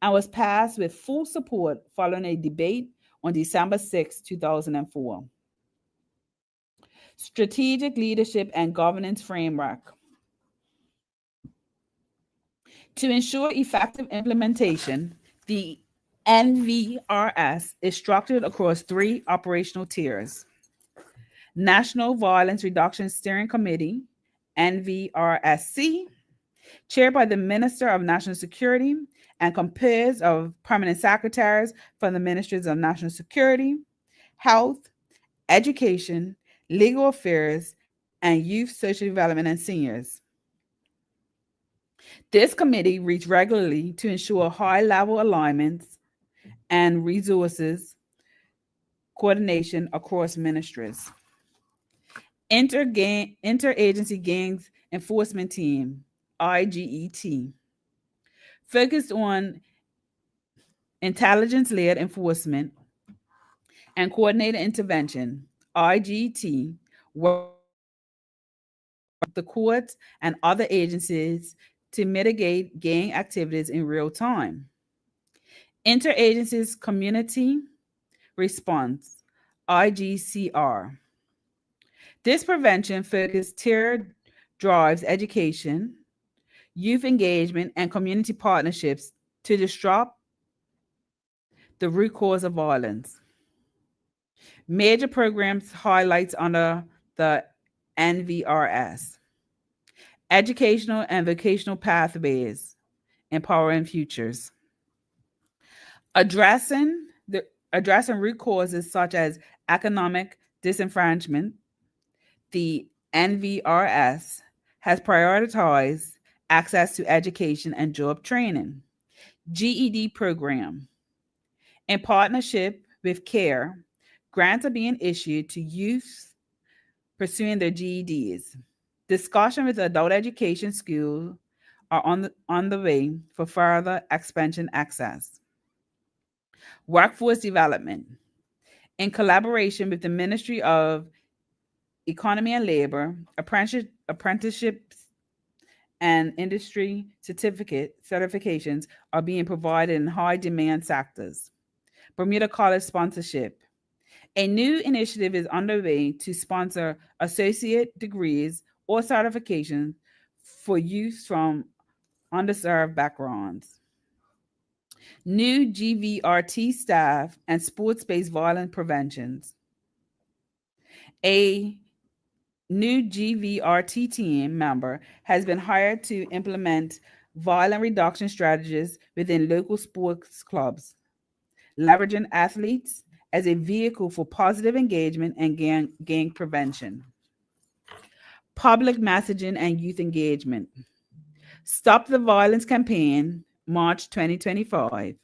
and was passed with full support following a debate on December 6, 2004. Strategic Leadership and Governance Framework. To ensure effective implementation, the NVRS is structured across 3 operational tiers. National Violence Reduction Steering Committee, NVRSC, chaired by the Minister of National Security and composed of permanent secretaries from the Ministries of National Security, Health, Education, Legal Affairs, and Youth, Social Development, and Seniors. This committee meets regularly to ensure high-level alignments and resources coordination across ministries. Interagency Gangs Enforcement Team, IGET, focused on intelligence-led enforcement and coordinated intervention. IGET works with the courts and other agencies to mitigate gang activities in real time. Interagencies Community Response, IGCR. This prevention-focused tier drives education, youth engagement, and community partnerships to disrupt the root cause of violence. Major programs highlights under the NVRS. Educational and vocational pathways, empowering futures. Addressing root causes such as economic disenfranchisement, the NVRS has prioritized access to education and job training. GED program. In partnership with CARE, grants are being issued to youth pursuing their GEDs. Discussion with adult education schools are on the way for further expansion access. Workforce development. In collaboration with the Ministry of Economy and Labor, apprenticeships and industry certifications are being provided in high demand sectors. Bermuda College sponsorship. A new initiative is underway to sponsor associate degrees or certifications for youth from underserved backgrounds. New GVRT staff and sports-based violence preventions. A new GVRT team member has been hired to implement violent reduction strategies within local sports clubs, leveraging athletes as a vehicle for positive engagement and gang prevention. Public messaging and youth engagement. Stop the Violence campaign, March 2025.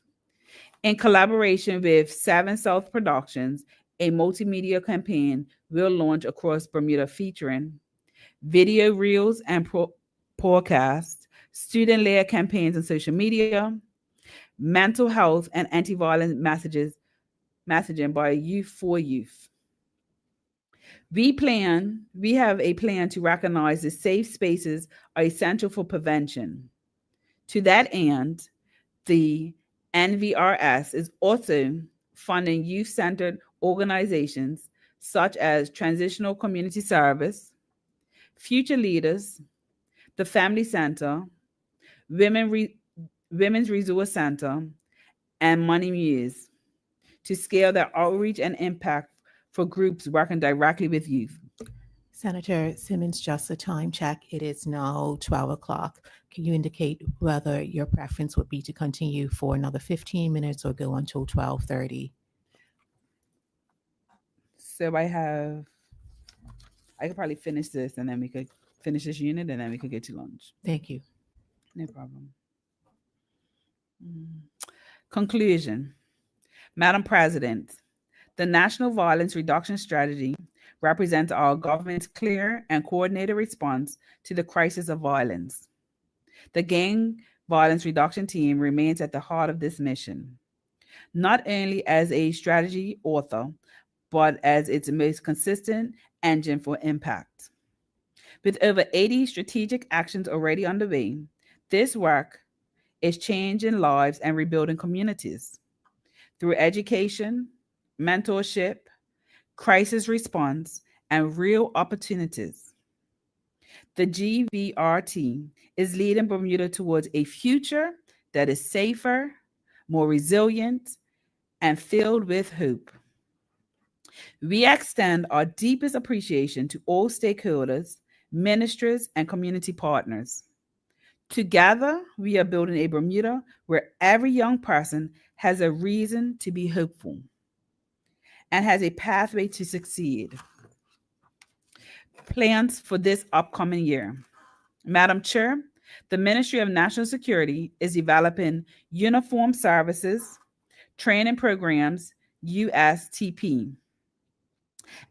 In collaboration with 7 South Productions, a multimedia campaign will launch across Bermuda featuring video reels and podcasts, student-led campaigns on social media, mental health and anti-violence messaging by Youth for Youth. We have a plan to recognize that safe spaces are essential for prevention. To that end, the NVRS is also funding youth-centered organizations such as Transitional Community Service, Future Leaders, the Family Center, Women's Resource Center, and Money Muse to scale their outreach and impact for groups working directly with youth. Senator Simmons, just a time check. It is now 12 o'clock. Can you indicate whether your preference would be to continue for another 15 minutes or go until 12:30? So I could probably finish this and then we could finish this unit and then we could get to lunch. Thank you. No problem. Conclusion. Madam President, the National Violence Reduction Strategy represents our government's clear and coordinated response to the crisis of violence. The Gang Violence Reduction Team remains at the heart of this mission, not only as a strategy author, but as its most consistent engine for impact. With over 80 strategic actions already underway, this work is changing lives and rebuilding communities through education, mentorship, crisis response, and real opportunities. The GVRT is leading Bermuda towards a future that is safer, more resilient, and filled with hope. We extend our deepest appreciation to all stakeholders, ministries, and community partners. Together, we are building a Bermuda where every young person has a reason to be hopeful and has a pathway to succeed. Plans for this upcoming year. Madam Chair, the Ministry of National Security is developing uniform services, training programs, USTP,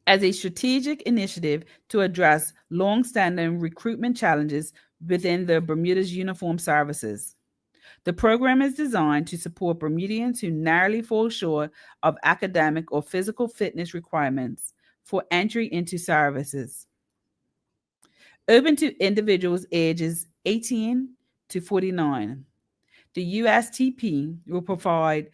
as a strategic initiative to address long-standing recruitment challenges within the Bermuda's uniform services. The program is designed to support Bermudians who narrowly fall short of academic or physical fitness requirements for entry into services. Open to individuals ages 18 to 49. The USTP will provide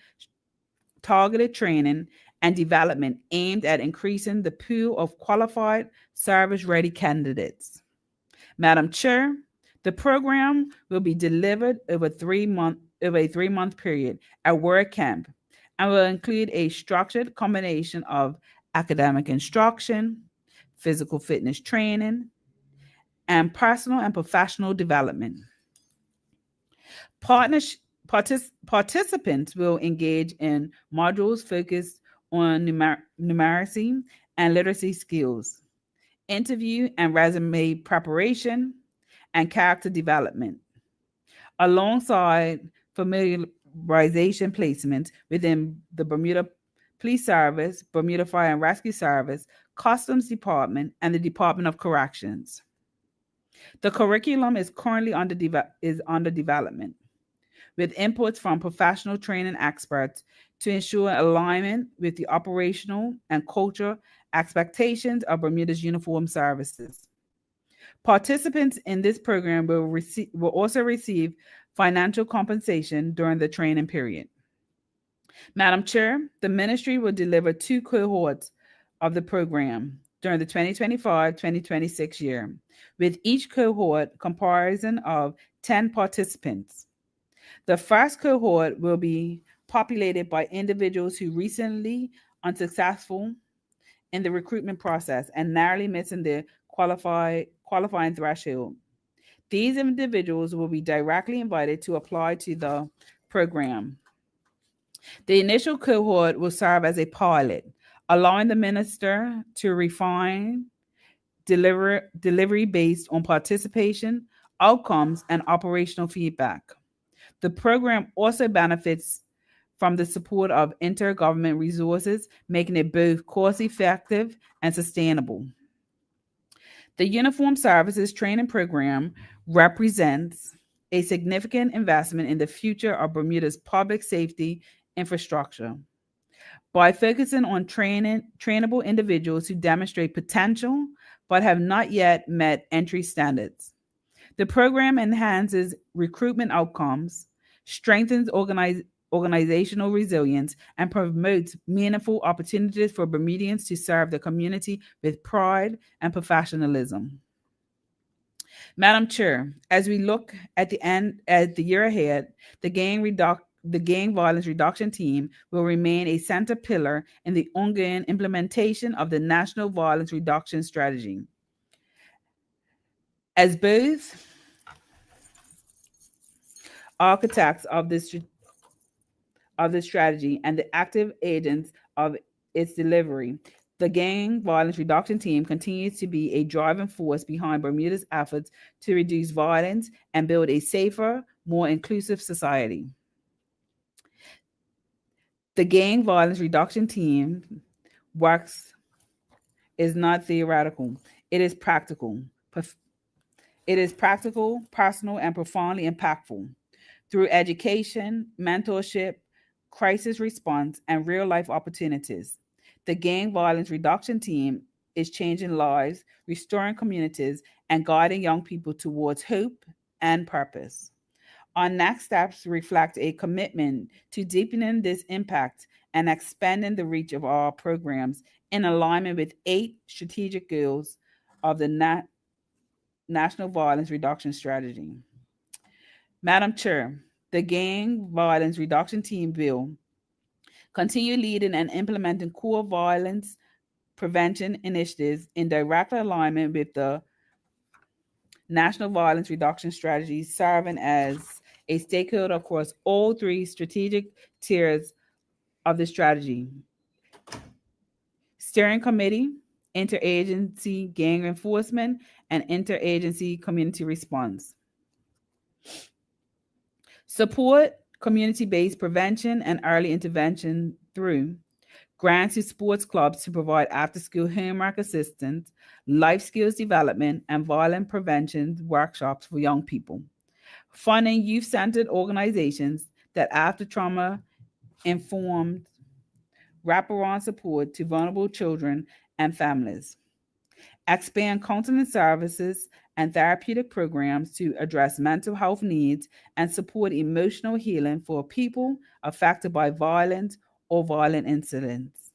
targeted training and development aimed at increasing the pool of qualified service-ready candidates. Madam Chair, the program will be delivered over a 3-month period at Word Camp and will include a structured combination of academic instruction, physical fitness training, and personal and professional development. Participants will engage in modules focused on numeracy and literacy skills, interview and resume preparation, and character development, alongside familiarization placement within the Bermuda Police Service, Bermuda Fire and Rescue Service, Customs Department, and the Department of Corrections. The curriculum is currently under development, with inputs from professional training experts to ensure alignment with the operational and cultural expectations of Bermuda's uniformed services. Participants in this program will also receive financial compensation during the training period. Madam Chair, the ministry will deliver 2 cohorts of the program during the 2025-2026 year, with each cohort comprising of 10 participants. The first cohort will be populated by individuals who recently unsuccessful in the recruitment process and narrowly missing the qualifying threshold. These individuals will be directly invited to apply to the program. The initial cohort will serve as a pilot, allowing the minister to refine delivery based on participation, outcomes, and operational feedback. The program also benefits from the support of intergovernment resources, making it both cost-effective and sustainable. The Uniform Services Training Program represents a significant investment in the future of Bermuda's public safety infrastructure. By focusing on trainable individuals who demonstrate potential but have not yet met entry standards, the program enhances recruitment outcomes, strengthens organizational resilience, and promotes meaningful opportunities for Bermudians to serve the community with pride and professionalism. Madam Chair, as we look at the year ahead, the gang violence reduction team will remain a center pillar in the ongoing implementation of the National Violence Reduction Strategy. As both architects of this strategy and the active agents of its delivery, the Gang Violence Reduction Team continues to be a driving force behind Bermuda's efforts to reduce violence and build a safer, more inclusive society. The Gang Violence Reduction Team works is not theoretical. It is practical. It is practical, personal, and profoundly impactful. Through education, mentorship, crisis response, and real-life opportunities, the Gang Violence Reduction Team is changing lives, restoring communities, and guiding young people towards hope and purpose. Our next steps reflect a commitment to deepening this impact and expanding the reach of our programs in alignment with 8 strategic goals of the National Violence Reduction Strategy. Madam Chair, the Gang Violence Reduction Team will continue leading and implementing core violence prevention initiatives in direct alignment with the National Violence Reduction Strategy, serving as a stakeholder across all 3 strategic tiers of the strategy: steering committee, interagency gang enforcement, and interagency community response. Support community-based prevention and early intervention through grants to sports clubs to provide after-school homework assistance, life skills development, and violence prevention workshops for young people. Funding youth-centered organizations that after trauma-informed wraparound support to vulnerable children and families. Expand counseling services and therapeutic programs to address mental health needs and support emotional healing for people affected by violent or violent incidents.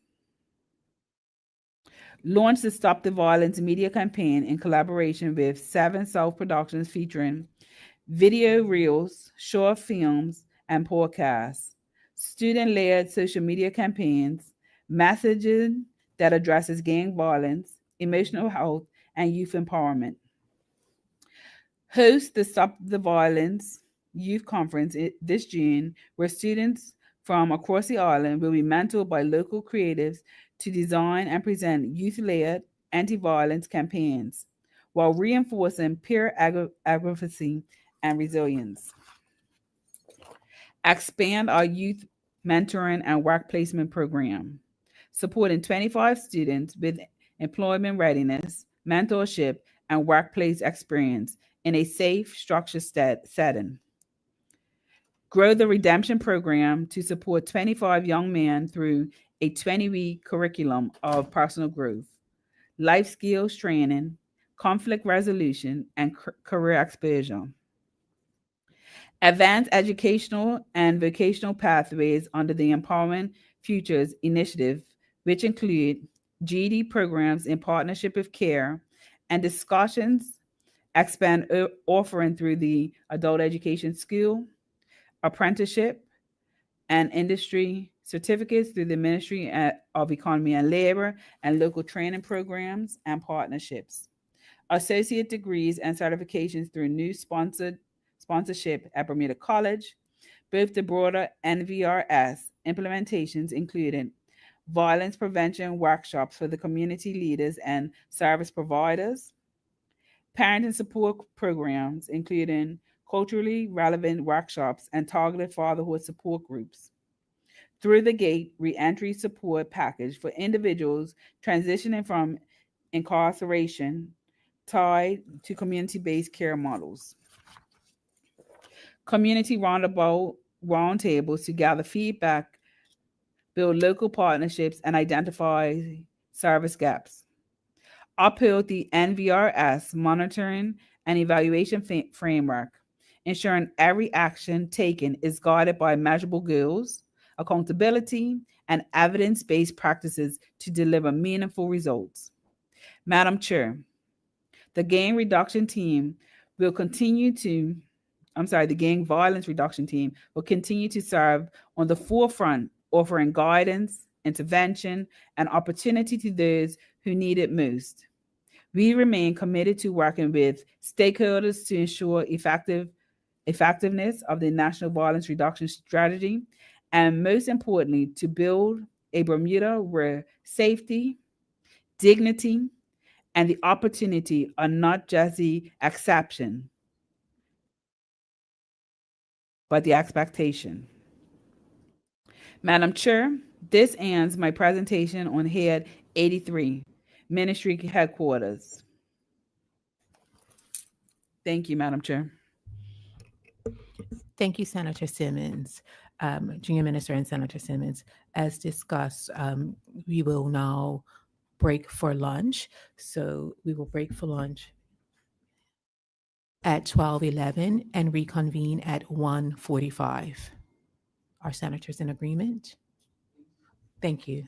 Launch the Stop the Violence media campaign in collaboration with 7 self-productions featuring video reels, short films, and podcasts, student-led social media campaigns, messaging that addresses gang violence, emotional health, and youth empowerment. Host the Stop the Violence Youth Conference this June, where students from across the island will be mentored by local creatives to design and present youth-led anti-violence campaigns while reinforcing peer advocacy and resilience. Expand our youth mentoring and work placement program, supporting 25 students with employment readiness, mentorship, and workplace experience in a safe, structured setting. Grow the Redemption Program to support 25 young men through a 20-week curriculum of personal growth, life skills training, conflict resolution, and career exposure. Advanced educational and vocational pathways under the Empowering Futures Initiative, which include GED programs in partnership with CARE and discussions expand offering through the Adult Education School, apprenticeship, and industry certificates through the Ministry of Economy and Labor and local training programs and partnerships. Associate degrees and certifications through new sponsorship at Bermuda College, both the broader NVRS implementations including violence prevention workshops for the community leaders and service providers, parenting support programs including culturally relevant workshops and targeted fatherhood support groups. Through the Gate Reentry Support Package for individuals transitioning from incarceration tied to community-based care models. Community roundtables to gather feedback, build local partnerships, and identify service gaps. Uphold the NVRS monitoring and evaluation framework, ensuring every action taken is guided by measurable goals, accountability, and evidence-based practices to deliver meaningful results. Madam Chair, the gang reduction team will continue to, the gang violence reduction team will continue to serve on the forefront, offering guidance, intervention, and opportunity to those who need it most. We remain committed to working with stakeholders to ensure effectiveness of the National Violence Reduction Strategy, and most importantly, to build a Bermuda where safety, dignity, and the opportunity are not just the exception, but the expectation. Madam Chair, this ends my presentation on Head 83, Ministry Headquarters. Thank you, Madam Chair. Thank you, Senator Simmons, Junior Minister and Senator Simmons. As discussed, we will now break for lunch. So we will break for lunch at 12:11 and reconvene at 1:45. Are senators in agreement? Thank you.